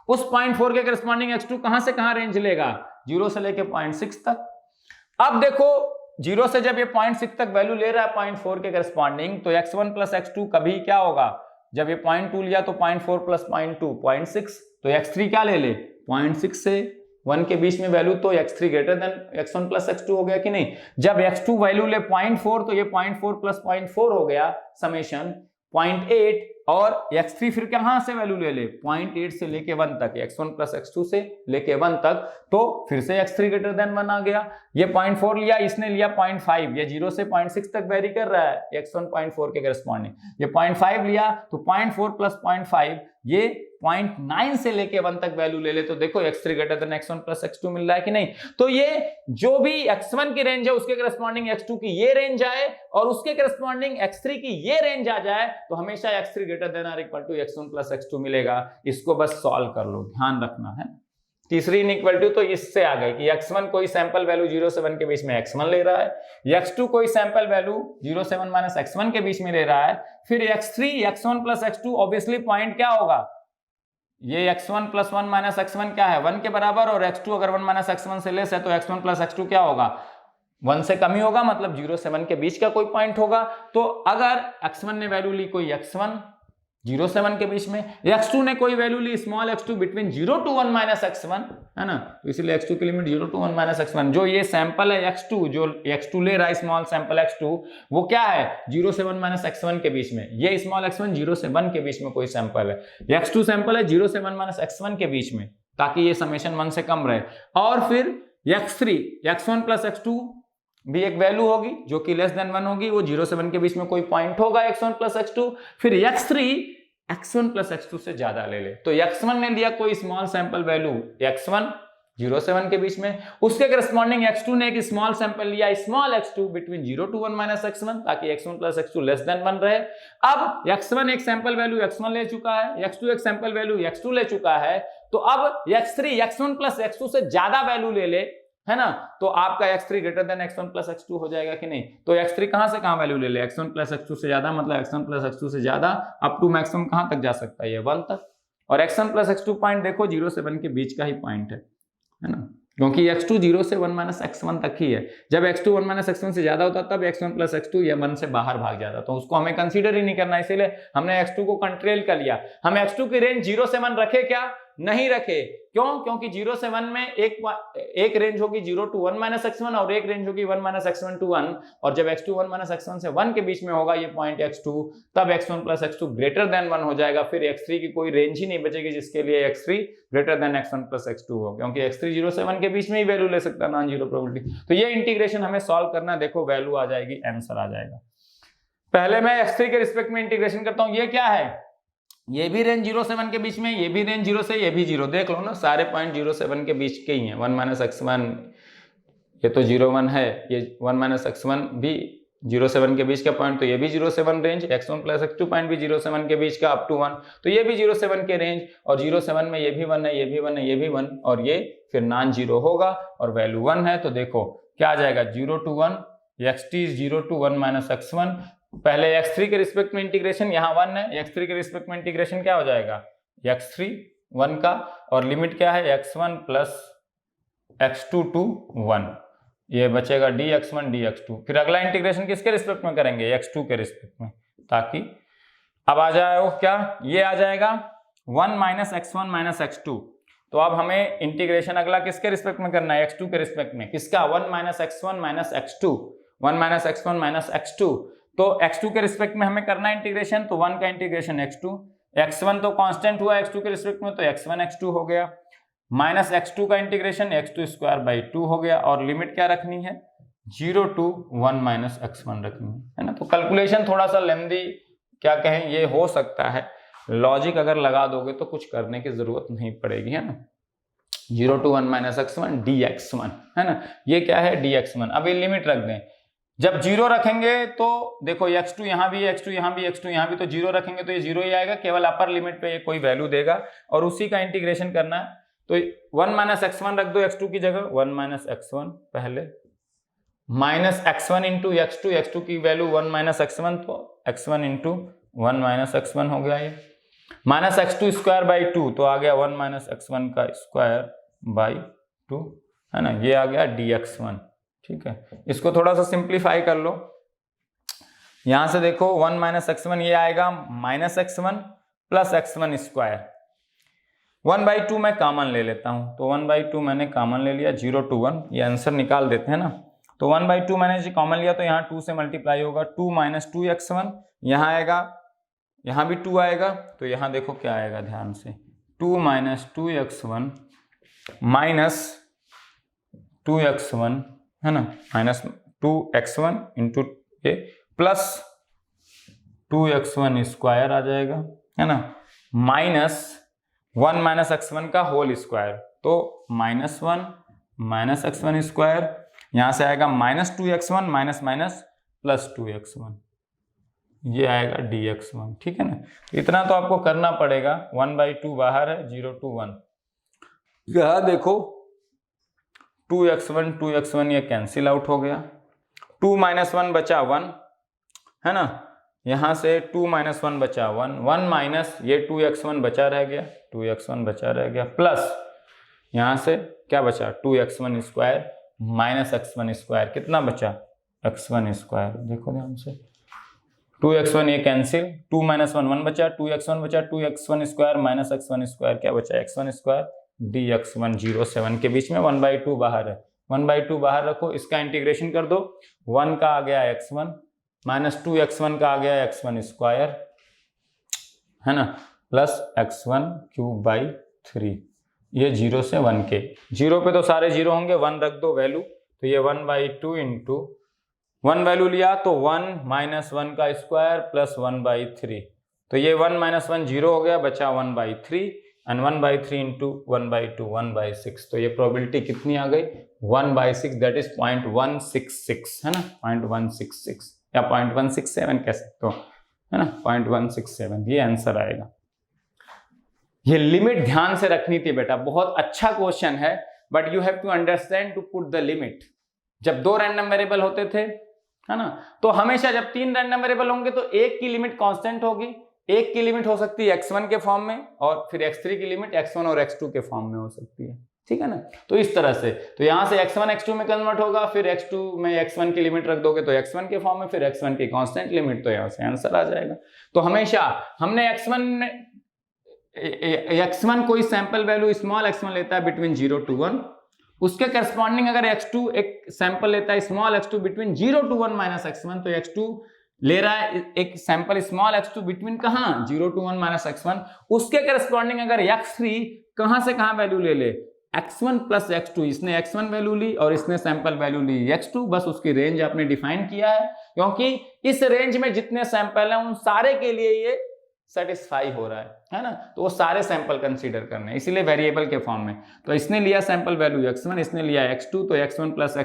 उस 0.4 के करस्पॉन्डिंग x2 कहां से कहां रेंज लेगा, 0 से लेके 0.6 तक। अब देखो 0 से जब ये 0.6 तक वैल्यू ले रहा है 0.4 के करस्पॉन्डिंग, तो x1 प्लस x2 कभी क्या होगा, जब ये 0.2 लिया तो 0.4 प्लस 0.2 0.6, तो x3 क्या ले ले, 0.6 से 1 के बीच में वैल्यू, तो x3 greater then x1 plus x2 हो गया कि नहीं। जब x2 वैल्यू ले 0.4 तो ये 0.4 प्लस 0.4 हो गया समेशन, 0.8 और x3 फिर कहां से वैल्यू ले ले 0.8 से लेके 1 तक, x1 प्लस x2 से लेके 1 तक, तो फिर से x3 ग्रेटर देन 1 आ गया। ये 0.4 लिया, इसने लिया 0.5, ये 0 से 0.6 तक वेरी कर रहा है x1 0.4 के करस्पॉन्डिंग, ये 0.5 लिया तो 0.4 प्लस 0.5 ये 0.9 से लेके 1 तक वैल्यू ले ले, तो देखो x3 greater then x1 plus x2 मिल रहा है कि नहीं। तो ये जो भी x1 की रेंज है उसके करस्पॉन्डिंग x2 की ये रेंज आए और उसके करस्पॉन्डिंग x3 की ये रेंज आ जाए तो हमेशा x3 greater than or equal to x1 plus x2 मिलेगा। इसको बस सॉल्व कर लो, ध्यान रखना है। तीसरी इनइक्वालिटी तो इससे आ गई कि x1 कोई सैंपल वैल्यू 0 से 1 के बीच में x1 ले रहा है, x2 कोई सैंपल वैल्यू 0 से 1 माइनस x1 के बीच में ले रहा है, फिर x3 x1 plus x2 obviously point क्या होगा, ये x1 प्लस 1 माइनस x1 क्या है 1 के बराबर, और x2 अगर 1 माइनस x1 से लेस है तो x1 प्लस x2 क्या होगा 1 से कम ही होगा, मतलब 0 से 1 के बीच का कोई पॉइंट होगा। तो अगर x1 ने वैल्यू ली कोई x1 0 से 1 के बीच में, x2 ने कोई वैल्यू ली small x2 between 0 to 1 minus x1, है ना, तो इसलिए x2 की लिमिट 0 टू 1 माइनस x1, जो ये सैंपल है x2, जो x2 ले रहा है स्मॉल सैंपल x2, वो क्या है 0 से 1 माइनस x1 के बीच में, ये स्मॉल x1 0 से 1 के बीच में कोई सैंपल है, x2 सैंपल है 0 से 1 माइनस x1 के बीच में, ताकि ये समेशन 1 से कम रहे। और फिर x3 x1 प्लस x2 भी एक वैल्यू होगी जो कि लेस देन 1 होगी, वो 0 से 1 के बीच में कोई पॉइंट होगा x1 प्लस x2, फिर x3 x1 प्लस x2 से ज्यादा ले ले, तो x1 ने लिया कोई स्मॉल सैंपल वैल्यू x1 0 से 1 के बीच में, उसके करस्पॉन्डिंग x2 ने एक स्मॉल सैंपल लिया small x2 between 0 to 1 minus x1, ताकि x1 plus x2 less than 1 रहे। अब x1 एक सैंपल वैल्यू x1 ले चुका है, x2 एक सैंपल वैल्यू x2 ले चुका है, तो अब x3 x1 प्लस x2 से ज्यादा वैल्यू ले ले, है ना, तो आपका x3 greater then x1 plus x2 हो जाएगा कि नहीं। तो x3 कहां से कहां वैल्यू ले ले x1 प्लस x2 से ज्यादा, मतलब x1 प्लस x2 से ज्यादा अप टू मैक्सिमम कहां तक जा सकता है, ये 1 तक, और x1 प्लस x2 पॉइंट देखो 0 से 1 के बीच का ही पॉइंट है ना, क्योंकि x2 0 से 1 माइनस x1 तक ही है, जब x2 1 माइनस x1 से ज्यादा होता तब x1 प्लस x2 या 1 से बाहर भाग जाता, तो उसको हमें कंसीडर ही नहीं करना, इसीलिए हमने x2 को कंट्रोल कर लिया। हम x2 की रेंज 0 से 1 रखे क्या, नहीं रखे, क्यों, क्योंकि 0 से 1 में एक रेंज होगी 0 टू 1 माइनस x1 और एक रेंज होगी 1 माइनस x1 टू 1, और जब x2 1 माइनस x1 से 1 के बीच में होगा ये पॉइंट x2, तब x1 plus x2 greater than 1 हो जाएगा, फिर x3 की कोई रेंज ही नहीं बचेगी जिसके लिए x3 greater then x1 plus x2 हो, क्योंकि x3 0 से 1 के बीच में ही वैल्यू ले सकता है नॉन जीरो प्रोबेबिलिटी। तो ये इंटीग्रेशन हमें सॉल्व करना है, देखो वैल्यू आ जाएगी, आंसर आ जाएगा। पहले मैं x3 के रिस्पेक्ट में इंटीग्रेशन करता हूं, ये क्या है, ये भी रेंज 0 से 1 के बीच में, ये भी रेंज 0 से, ये भी 0, देख लो ना सारे पॉइंट 0 से 1 के बीच के ही हैं, 1 माइनस x1 ये तो 0 1 है, ये 1 माइनस x1 भी 0 से 1 के बीच का पॉइंट, तो ये भी 0 से 1 range, x1 plus x2 point भी 0 से 1 के बीच का अप टू 1, तो ये भी 0 से 1 के रेंज, और 0 से 1 में ये भी 1 है, ये भी 1 है, ये भी 1, और ये फिर नॉन जीरो होगा और वैल्यू 1 है, तो देखो क्या आ जाएगा 0 to 1, xt 0 to 1 minus x1, पहले x3 के रिस्पेक्ट में इंटीग्रेशन, यहाँ 1 है, x3 के रिस्पेक्ट में इंटीग्रेशन क्या हो जाएगा x3 1 का, और लिमिट क्या है x1 प्लस x2 टू 1, ये बचेगा dx1 dx2, फिर अगला इंटीग्रेशन किसके रिस्पेक्ट में करेंगे x2 के रिस्पेक्ट में, ताकि अब आ जाएगा क्या, ये आ जाएगा 1 माइनस x1 माइनस x2, तो अब हमें इंटीग्रेशन अगला किसके रिस्पेक्ट में करना है x2 के रिस्पेक्ट में, किसका 1 minus x1 minus x2, 1 minus x1 minus x2, तो x2 के रिस्पेक्ट में हमें करना है इंटीग्रेशन, तो 1 का इंटीग्रेशन x2, x1 तो कांस्टेंट हुआ x2 के रिस्पेक्ट में, तो x1 x2 हो गया, माइनस x2 का इंटीग्रेशन x2 स्क्वायर बाई 2 हो गया, और लिमिट क्या रखनी है 0 टू 1 माइनस x1 रखनी है ना। तो कैलकुलेशन थोड़ा सा लेंदी क्या कहें ये हो सकता है, लॉजिक अगर लगा दोगे तो कुछ करने की जरूरत नहीं पड़ेगी, है ना। 0 टू 1 माइनस x1 dx1, है ना, ये क्या है dx1। अब ये लिमिट रख दें, जब 0 रखेंगे तो देखो x2 यहाँ भी, x2 यहाँ भी, x2 यहाँ भी, तो 0 रखेंगे तो ये 0 ही आएगा, केवल अपर लिमिट पे ये कोई वैल्यू देगा और उसी का इंटीग्रेशन करना है, तो 1 माइनस x1 रख दो x2 की जगह, 1 माइनस x1 पहले, minus x1 into x2, x2 की वैल्यू 1 माइनस x1, तो x1 इंटू 1 माइनस x1 हो गया, ये माइनस x2 स्क्वायर बाई 2, तो आ गया 1 माइनस x1 का स्क्वायर बाई 2, है ना, ये आ गया dx1। ठीक है, इसको थोड़ा सा सिंप्लीफाई कर लो, यहां से देखो 1 माइनस x1 ये आएगा minus x1 plus x1 square, 1 by 2 मैं कॉमन ले लेता हूं, तो 1 बाई 2 मैंने कॉमन ले लिया, 0 टू 1, ये आंसर निकाल देते हैं ना, तो 1 बाई 2 मैंने कॉमन लिया तो यहाँ 2 से मल्टीप्लाई होगा, 2 माइनस 2x1, यहाँ आएगा यहाँ भी 2 आएगा, तो यहाँ देखो क्या आएगा ध्यान से, 2 माइनस 2x1 माइनस 2x1 है ना, माइनस 2x1 इंटू ये प्लस 2x1 स्क्वायर आ जाएगा है ना, माइनस 1 माइनस x1 का होल स्क्वायर, तो -1 माइनस x1 स्क्वायर, यहाँ से आएगा minus 2x1 minus minus plus 2x1, ये आएगा dx1। ठीक है ना, इतना तो आपको करना पड़ेगा। 1/2 बाहर है, 0 to 1। यहाँ देखो 2x1 ये कैंसिल आउट हो गया, 2 माइनस 1 बचा 1 है ना, यहाँ से 2 माइनस 1 बचा 1, 1 माइनस ये 2x1 बचा रह गया, 2x1 बचा रह गया, प्लस यहाँ से क्या बचा 2x1 square minus x1 square, कितना बचा x1 स्क्वायर, देखो ध्यान से 2x1 ये कैंसिल, 2 माइनस 1 1 बचा, 2x1 बचा, 2x1 square minus x1 square क्या बचा x1 स्क्वायर, dx1 0 7 के बीच में 1/2 बाहर है, 1/2 बाहर रखो, इसका इंटीग्रेशन कर दो, 1 का आ गया x1 माइनस 2x1 का आ गया x1 स्क्वायर है ना, प्लस x1 क्यूब बाई 3, ये 0 से 1 के, 0 पे तो सारे 0 होंगे, 1 रख दो वैल्यू, तो ये 1/2 इंटू 1 वैल्यू लिया तो 1 माइनस 1 का स्क्वायर प्लस 1/3, तो ये 1 माइनस 1 0 हो गया, बचा 1/3 एंड 1/3 इंटू 1/2 1/6, तो ये प्रोबेबिलिटी कितनी आ गई 1/6, दैट इज 0.166 है ना, 0.166 या 0.167 कह सकते हो है ना, 0.167 ये आंसर आएगा। ये लिमिट ध्यान से रखनी थी बेटा, बहुत अच्छा क्वेश्चन है, but you have to understand to put the limit. जब 2 रैंडम वेरिएबल होते थे है ना, तो हमेशा जब 3 रैंडम वेरिएबल होंगे तो एक की लिमिट कांस्टेंट होगी, एक की लिमिट हो सकती है x1 के फॉर्म में, और फिर x3 की लिमिट x1 और x2 के फॉर्म में हो सकती है। ठीक है ना, तो इस तरह से, तो यहां से x1 x2 में कन्वर्ट होगा, फिर x2 में x1 की लिमिट रख दोगे तो x1 के फॉर्म में, फिर x1 की कांस्टेंट लिमिट, तो यहां से आंसर आ जाएगा। तो हमेशा हमने x1 कोई सैंपल वैल्यू स्मॉल x1 लेता है बिटवीन 0 to 1, उसके करस्पॉन्डिंग अगर x2 एक सैंपल लेता है small x2 between 0 to 1 minus x1, तो x2 ले रहा है एक सैंपल स्मॉल x2 बिटवीन कहां 0 to 1 माइनस x1, उसके करस्पॉन्डिंग अगर x3 कहां से कहां वैल्यू ले ले x1 प्लस x2, इसने x1 वैल्यू ली और इसने सैंपल वैल्यू ली x2, बस उसकी रेंज आपने डिफाइन किया है, क्योंकि इस रेंज में जितने सैंपल हैं उन सारे के लिए ये सेटिस्फाई हो रहा है ना, तो वो सारे सैंपल कंसीडर करने, इसीलिए वेरिएबल के फॉर्म में। तो इसने लिया सैंपल वैल्यू x1, इसने लिया x2, तो x1 प्लस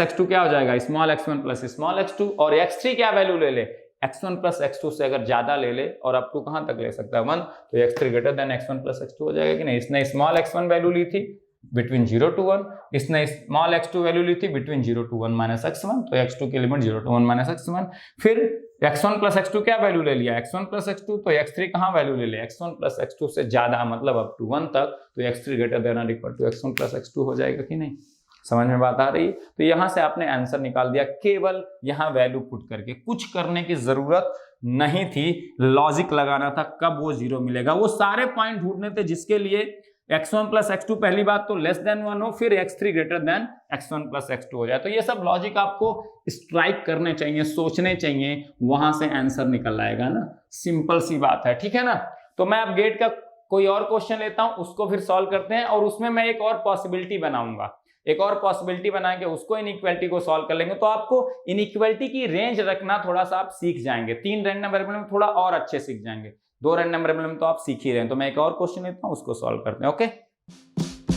x2 क्या हो जाएगा small x1 plus small x2, और x3 क्या वैल्यू ले ले x1 प्लस x2 से अगर ज्यादा ले ले और अप टू कहां तक ले सकता है 1, तो x3 greater then x1 plus x2 हो जाएगा कि नहीं। इसने स्मॉल x1 वैल्यू ली थी बिटवीन 0 to 1, इसने स्मॉल x2 वैल्यू ली थी बिटवीन 0 to 1 माइनस x1, तो x2 की लिमिट 0 to 1 माइनस x1, फिर x1 प्लस x2 क्या वैल्यू ले लिया x1 प्लस x2, तो x3 कहां वैल्यू ले लिया x1 प्लस x2 से ज्यादा, मतलब अप टू 1 तक, तो x3 ग्रेटर देन और equal to x1 plus x2 हो जाएगा कि नहीं। समझ में बात आ रही है, तो यहां से आपने आंसर निकाल दिया केवल यहां वैल्यू पुट करके, कुछ करने की जरूरत नहीं थी, लॉजिक लगाना था कब वो 0 मिलेगा, वो सारे पॉइंट ढूंढने थे जिसके लिए x1 प्लस x2 पहली बात तो लेस देन 1 हो, फिर x3 greater then x1 plus x2 हो जाए, तो ये सब लॉजिक आपको स्ट्राइक करने चाहिए, सोचने चाहिए, वहां से आंसर निकल आएगा ना, सिंपल सी बात है। ठीक है ना, तो मैं अब गेट का कोई और क्वेश्चन लेता हूं, उसको फिर सॉल्व करते हैं, और उसमें मैं एक और पॉसिबिलिटी बनाऊंगा, एक और पॉसिबिलिटी बना के उसको इनइक्वालिटी को सॉल्व कर लेंगे, तो आपको इनइक्वालिटी की रेंज रखना थोड़ा सा आप सीख जाएंगे, 3 रैंडम वेरिएबल में थोड़ा और अच्छे सीख जाएंगे, 2 रैंडम वेरिएबल में तो आप सीख ही रहे हैं। तो मैं एक और क्वेश्चन लेता हूं, उसको सॉल्व करते हैं। Okay,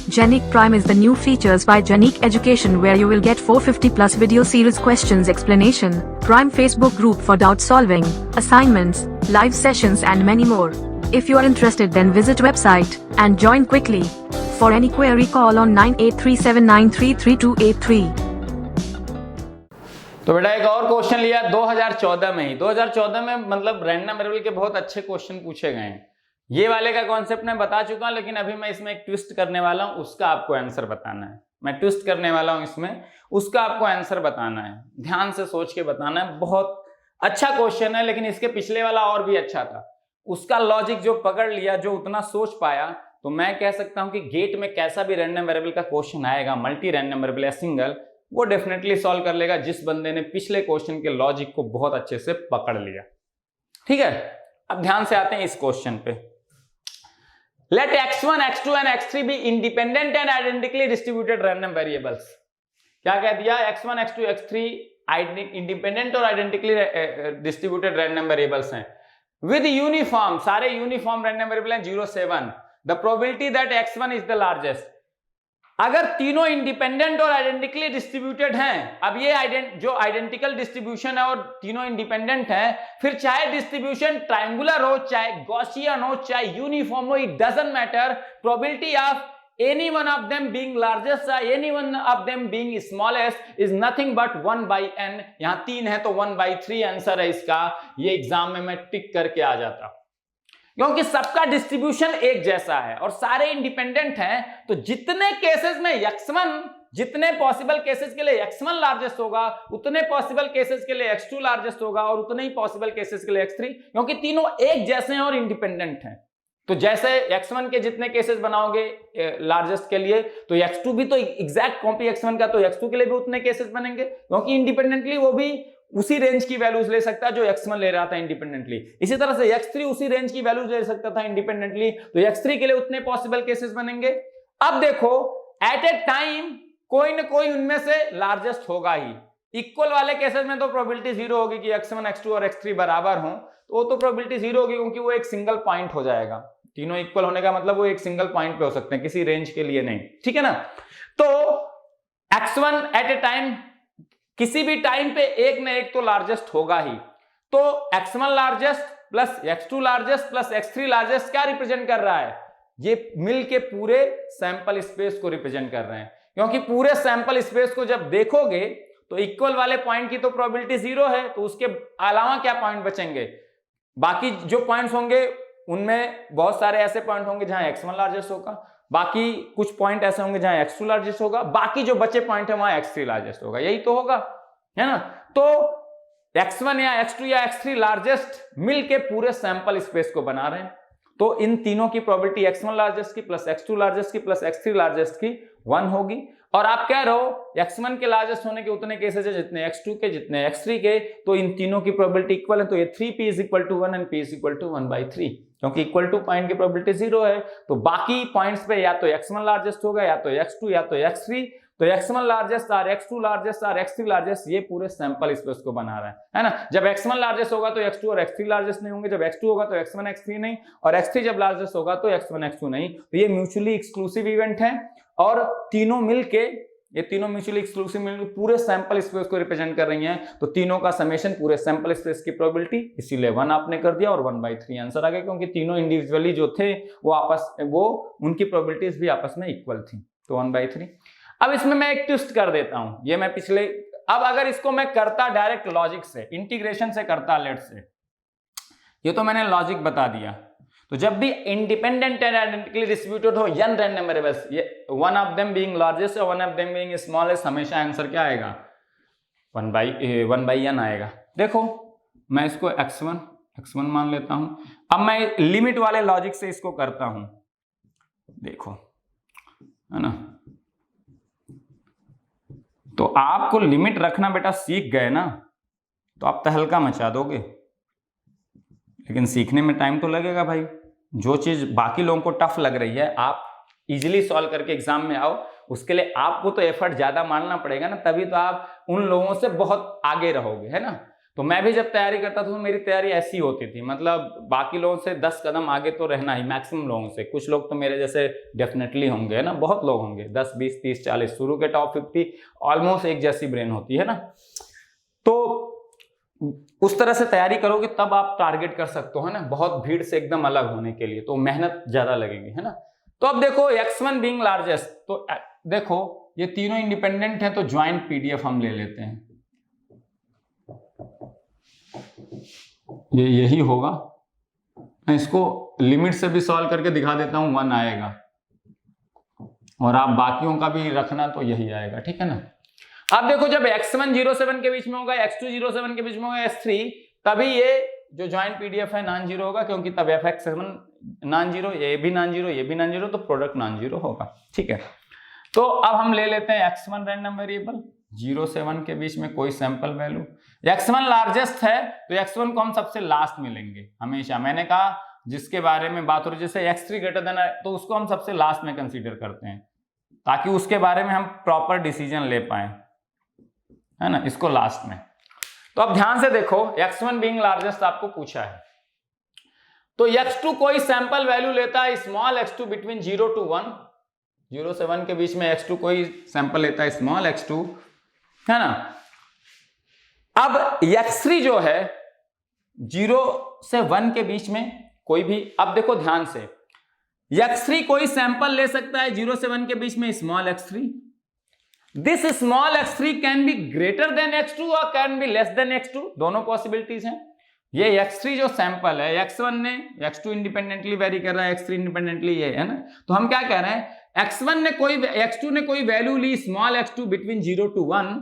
Genic Prime is the new features by Genic Education, where you will get 450 plus video series questions explanation, Prime Facebook group for doubt solving, assignments, live sessions and many more. If you are interested, then visit website and join quickly. For any query, call on 9837933283. तो बेटा एक और question लिया 2014 में ही, 2014 में मतलब random variable के बहुत अच्छे क्वेश्चन पूछे गए हैं। ये वाले का कॉन्सेप्ट मैं बता चुका हूं, लेकिन अभी मैं इसमें एक ट्विस्ट करने वाला हूं, उसका आपको आंसर बताना है। मैं ट्विस्ट करने वाला हूं इसमें, उसका आपको आंसर बताना है, ध्यान से सोच के बताना है। बहुत अच्छा क्वेश्चन है, लेकिन इसके पिछले वाला और भी अच्छा था, उसका लॉजिक जो पकड़ लिया, जो उतना सोच पाया, तो मैं कह सकता हूं कि गेट में कैसा भी रैंडम वेरिएबल का क्वेश्चन आएगा, मल्टी रैंडम वेरिएबल या सिंगल, वो डेफिनेटली सॉल्व कर लेगा जिस बंदे ने पिछले क्वेश्चन के लॉजिक को बहुत अच्छे से पकड़ लिया। ठीक है, अब ध्यान से आते हैं इस क्वेश्चन पे। Let x1, x2 and x3 be independent and identically distributed random variables. क्या कह दिया? x1, x2, x3 इंडिपेंडेंट और आइडेंटिकली डिस्ट्रीब्यूटेड रैंडम वेरिएबल्स हैं विद यूनिफॉर्म, सारे यूनिफॉर्म रैंडम वेरिएबल हैं 0, 7। The probability that x1 is the largest. अगर तीनों independent और आइडेंटिकली डिस्ट्रीब्यूटेड हैं, अब ये जो आइडेंटिकल डिस्ट्रीब्यूशन है और तीनों इंडिपेंडेंट हैं, फिर चाहे डिस्ट्रीब्यूशन ट्रायंगुलर हो, चाहे गॉसियन हो, चाहे यूनिफॉर्म हो, it doesn't matter, probability of any one of them being largest or any one of them being smallest is nothing but 1/n। यहां 3 है तो 1/3 आंसर है इसका। ये एग्जाम में मैं टिक करके आ जाता, क्योंकि सबका डिस्ट्रीब्यूशन एक जैसा है और सारे इंडिपेंडेंट हैं। तो जितने केसेस में x1, जितने पॉसिबल केसेस के लिए x1 लार्जेस्ट होगा, उतने पॉसिबल केसेस के लिए x2 लार्जेस्ट होगा और उतने ही पॉसिबल केसेस के लिए x3, क्योंकि तीनों एक जैसे हैं और इंडिपेंडेंट हैं। तो जैसे x1 के जितने केसेस बनाओगे लार्जेस्ट के लिए, तो x2 भी तो एग्जैक्ट कॉपी x1 का, तो x2 के लिए भी उतने केसेस बनेंगे, क्योंकि इंडिपेंडेंटली वो भी उसी रेंज की वैल्यूज ले सकता है जो x1 ले रहा था इंडिपेंडेंटली। इसी तरह से x3 उसी रेंज की वैल्यूज ले सकता था इंडिपेंडेंटली, तो x3 के लिए उतने पॉसिबल केसेस बनेंगे। अब देखो, एट ए टाइम कोई ना कोई उनमें से लार्जेस्ट होगा ही। इक्वल वाले केसेस में तो प्रोबेबिलिटी 0 होगी कि x1, x2 और x3 बराबर हों, तो वो तो प्रोबेबिलिटी 0 होगी, क्योंकि वो एक सिंगल पॉइंट हो जाएगा। तीनों इक्वल होने का मतलब वो एक सिंगल पॉइंट पे हो सकते हैं, किसी रेंज के लिए नहीं। ठीक है ना? तो x1 एट ए टाइम, किसी भी टाइम पे एक ना एक तो लार्जेस्ट होगा ही। तो x1 largest plus x2 largest plus x3 largest क्या रिप्रेजेंट कर रहा है? ये मिल के पूरे सैंपल स्पेस को रिप्रेजेंट कर रहे हैं, क्योंकि पूरे सैंपल स्पेस को जब देखोगे तो इक्वल वाले पॉइंट की तो प्रोबेबिलिटी 0 है, तो उसके अलावा क्या पॉइंट बचेंगे? बाकी जो पॉइंट्स होंगे उनमें बहुत सारे ऐसे पॉइंट होंगे जहां x1 लार्जेस्ट होगा, बाकी कुछ पॉइंट ऐसे होंगे जहां x2 लार्जेस्ट होगा, बाकी जो बचे पॉइंट है वहां x3 लार्जेस्ट होगा। यही तो होगा, है ना? तो x1 या x2 या x3 लार्जेस्ट मिलके पूरे सैंपल स्पेस को बना रहे हैं। तो इन तीनों की प्रोबेबिलिटी x1 लार्जेस्ट की प्लस x2 लार्जेस्ट की प्लस x3 लार्जेस्ट की 1 होगी। और आप कह रहे हो x1 के लार्जेस्ट होने के उतने केसेस है जितने x2 के, जितने x3 के, तो इन तीनों की प्रोबेबिलिटी इक्वल है, तो ये 3p = 1 एंड p = 1/3, क्योंकि इक्वल टू पॉइंट की प्रोबेबिलिटी 0 है। तो बाकी पॉइंट्स पे या तो x1 लार्जेस्ट होगा, या तो x2, या तो x3। तो x1 लार्जेस्ट और x2 लार्जेस्ट और x3 लार्जेस्ट ये पूरे सैंपल स्पेस को बना रहा है ना? जब x1 लार्जेस्ट होगा तो x2 और x3 लार्जेस्ट नहीं होंगे, जब x2 होगा तो x1 x3 नहीं, और x3 जब लार्जेस्ट होगा तो x1 x2 नहीं। तो ये म्यूचुअली एक्सक्लूसिव इवेंट है, और तीनों मिलके, ये तीनों म्यूचुअली एक्सक्लूसिव मिलकर पूरे सैंपल स्पेस को रिप्रेजेंट कर रही हैं। तो तीनों का समेशन पूरे सैंपल स्पेस की प्रोबेबिलिटी, इसीलिए 1 आपने कर दिया और 1/3 आंसर आ गया, क्योंकि तीनों इंडिविजुअली जो थे वो उनकी प्रोबेबिलिटीज भी आपस में इक्वल थी, तो 1/3। अब इसमें मैं एक ट्विस्ट कर देता हूं, ये मैं पिछले, अब अगर इसको मैं करता डायरेक्ट लॉजिक से, इंटीग्रेशन से करता लेट से, ये तो मैंने लॉजिक बता दिया। तो जब भी इंडिपेंडेंट एंड आइडेंटिकली डिस्ट्रीब्यूटेड हो n रैंडम वेरिएबल्स, ये one of them being largest और one of them being smallest, हमेशा आंसर क्या आएगा? 1/n आएगा। देखो मैं इसको x1 मान लेता हूं। अब मैं लिमिट वाले लॉजिक से इसको करता हूं, देखो, है ना? तो आपको लिमिट रखना बेटा सीख गए ना, तो आप तहलका मचा दोगे, लेकिन सीखने में टाइम तो लगेगा भाई। जो चीज बाकी लोगों को टफ लग रही है, आप इजीली सॉल्व करके एग्जाम में आओ, उसके लिए आपको तो एफर्ट ज्यादा मारना पड़ेगा ना, तभी तो आप उन लोगों से बहुत आगे रहोगे, है ना? तो मैं भी जब तैयारी करता था तो मेरी तैयारी ऐसी होती थी, मतलब बाकी लोगों से 10 कदम आगे तो रहना ही, मैक्सिमम लोगों से। कुछ लोग तो मेरे जैसे डेफिनेटली होंगे, है ना? बहुत लोग होंगे, 10, 20, 30, 40, शुरू के टॉप 50 ऑलमोस्ट एक जैसी ब्रेन होती है ना। तो उस तरह से तैयारी करोगे तब आप टारगेट कर सकते हो, है ना? बहुत भीड़ से एकदम अलग होने के लिए तो मेहनत ज्यादा लगेगी, है ना? तो अब देखो x1 बीइंग लार्जेस्ट, तो देखो ये तीनों इंडिपेंडेंट हैं, तो ज्वाइंट पीडीएफ हम ले लेते हैं, ये यही होगा। मैं इसको लिमिट से भी सॉल्व करके दिखा देता हूं, 1 आएगा, और आप बाकियों का भी रखना तो यही आएगा, ठीक है ना? अब देखो जब x1 0-7 के बीच में होगा, x2 0-7 के बीच में होगा, x3, तभी ये जो ज्वाइंट पीडीएफ है नॉन जीरो होगा, क्योंकि तब fx7 नॉन जीरो, ये भी नॉन जीरो, ये भी नॉन जीरो, तो प्रोडक्ट नॉन जीरो होगा, ठीक है? तो अब हम ले लेते हैं x1 रैंडम वेरिएबल, 0 से 1 के बीच में कोई सैंपल वैल्यू, x1 लार्जेस्ट है तो x1 को हम सबसे लास्ट में लेंगे हमेशा। मैंने कहा जिसके बारे में बात हो रही है जैसे x3 ग्रेटर देन तो उसको हम सबसे लास्ट में कंसीडर करते हैं ताकि उसके बारे में हम प्रॉपर डिसीजन ले पाए, है ना, इसको लास्ट में। तो अब ध्यान से देखो, x1 बीइंग लार्जेस्ट आपको पूछा है, तो x2 कोई सैंपल वैल्यू लेता है स्मॉल x2 बिटवीन 0 to 1, 0 से 1 के बीच में x2 कोई सैंपल लेता है स्मॉल x2, है ना। अब x3 जो है 0 से 1 के बीच में कोई भी, अब देखो ध्यान से, x3 कोई सैंपल ले सकता है 0 से 1 के बीच में small x3, this small x3 can be greater than x2 और can be less then x2, दोनों पॉसिबिलिटीज हैं। ये x3 जो सैंपल है, x1 ने x2 इंडिपेंडेंटली वेरी कर रहा है, x3 इंडिपेंडेंटली ये है ना, तो हम क्या कह रहे हैं, x2 ने कोई वैल्यू ली स्मॉल x2 बिटवीन 0 to 1,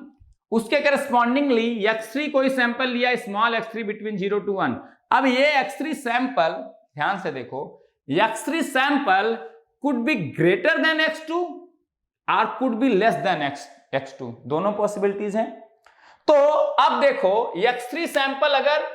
उसके करस्पॉन्डिंगली x3 कोई सैंपल लिया स्मॉल x3 बिटवीन 0 to 1। अब ये x3 सैंपल, ध्यान से देखो, x3 sample could be greater than x2 और could be less then x2, दोनों पॉसिबिलिटीज हैं। तो अब देखो x3 सैंपल अगर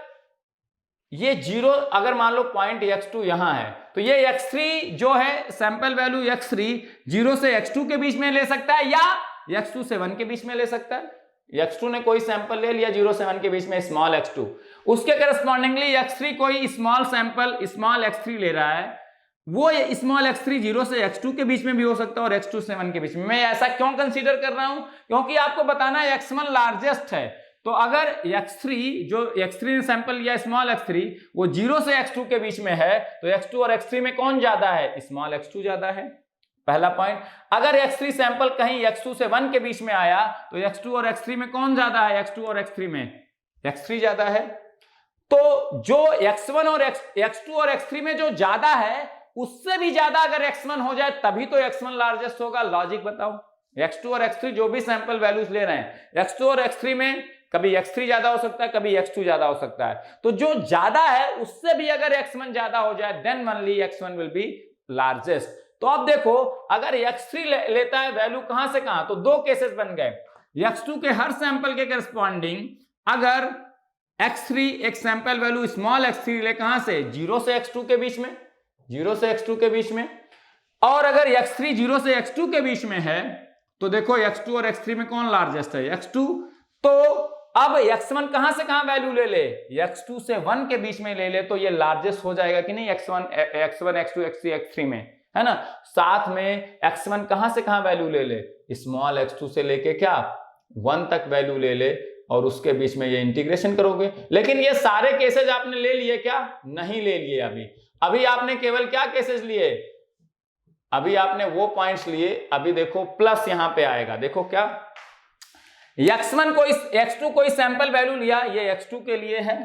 ये 0, अगर मान लो पॉइंट x2 यहां है, तो ये x3 जो है सैंपल वैल्यू x3 0 से x2 के बीच में ले सकता है या x2 से 1 के बीच में ले सकता है। x2 ने कोई सैंपल ले लिया 0 से 1 के बीच में स्मॉल x2, उसके करस्पॉन्डिंगली x3 कोई स्मॉल सैंपल स्मॉल x3 ले रहा है, वो स्मॉल x3 0 से x2 के बीच में भी हो सकता है और x2 से 1 के बीच में। मैं ऐसा क्यों कंसीडर कर रहा हूं, क्योंकि आपको बताना है x1 लार्जेस्ट है, तो अगर x3 जो x3 ने सैंपल लिया स्मॉल x3 वो 0 से x2 के बीच में है, तो x2 और x3 में कौन ज्यादा है, स्मॉल x2 ज्यादा है, पहला पॉइंट। अगर x3 सैंपल कहीं x2 से 1 के बीच में आया तो x2 और x3 में कौन ज्यादा है, x2 और x3 में x3 ज्यादा है। तो जो x1 और x2 और x3 में जो ज्यादा है उससे भी ज्यादा अगर x1 हो जाए तभी तो x1 लार्जेस्ट होगा। लॉजिक बताओ, x2 और x3 जो भी सैंपल वैल्यूज ले रहे हैं, x2 और x3 में कभी x3 ज्यादा हो सकता है, कभी x2 ज्यादा हो सकता है, तो जो ज्यादा है उससे भी अगर x1 ज्यादा हो जाए then only x1 will be largest. तो अब देखो अगर x3 लेता है वैल्यू कहां से कहां, तो दो केसेस बन गए, x2 के हर सैंपल के करस्पॉन्डिंग अगर x3 एक सैंपल वैल्यू स्मॉल x3 ले, कहां से, 0 से x2 के बीच में, 0 से x2 के बीच में, और अगर x3 0 से x2 के बीच में है तो देखो x2 और x3 में कौन लार्जेस्ट है, x2। तो अब x1 कहां से कहां वैल्यू ले ले, x2 से 1 के बीच में ले ले, तो ये लार्जेस्ट हो जाएगा कि नहीं, x1 x2 x3 x3 में, है ना। साथ में x1 कहां से कहां वैल्यू ले ले, स्मॉल x2 से लेके क्या 1 तक वैल्यू ले ले और उसके बीच में ये इंटीग्रेशन करोगे। लेकिन ये सारे केसेस आपने ले लिए क्या, नहीं ले लिए, अभी आपने केवल क्या केसेस लिए, अभी आपने वो पॉइंट्स लिए। अभी देखो प्लस यहां पे आएगा, देखो क्या, x1 कोई x2 कोई सैंपल वैल्यू लिया, ये x2 के लिए है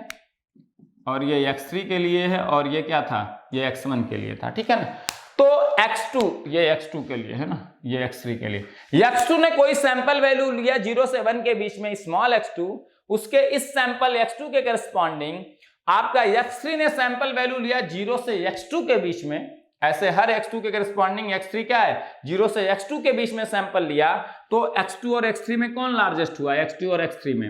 और ये x3 के लिए है और ये क्या था, ये x1 के लिए था, ठीक है ना। तो x2 ये x2 के लिए है ना, ये x3 के लिए। x2 ने कोई सैंपल वैल्यू लिया 0 से 1 के बीच में स्मॉल x2, उसके इस सैंपल x2 के करस्पॉन्डिंग आपका x3 ने सैंपल वैल्यू लिया 0 से x2 के बीच में, ऐसे हर x2 के करस्पॉन्डिंग x3 क्या है, 0 से x2 के बीच में सैंपल लिया, तो x2 और x3 में कौन लार्जेस्ट हुआ, x2 और x3 में।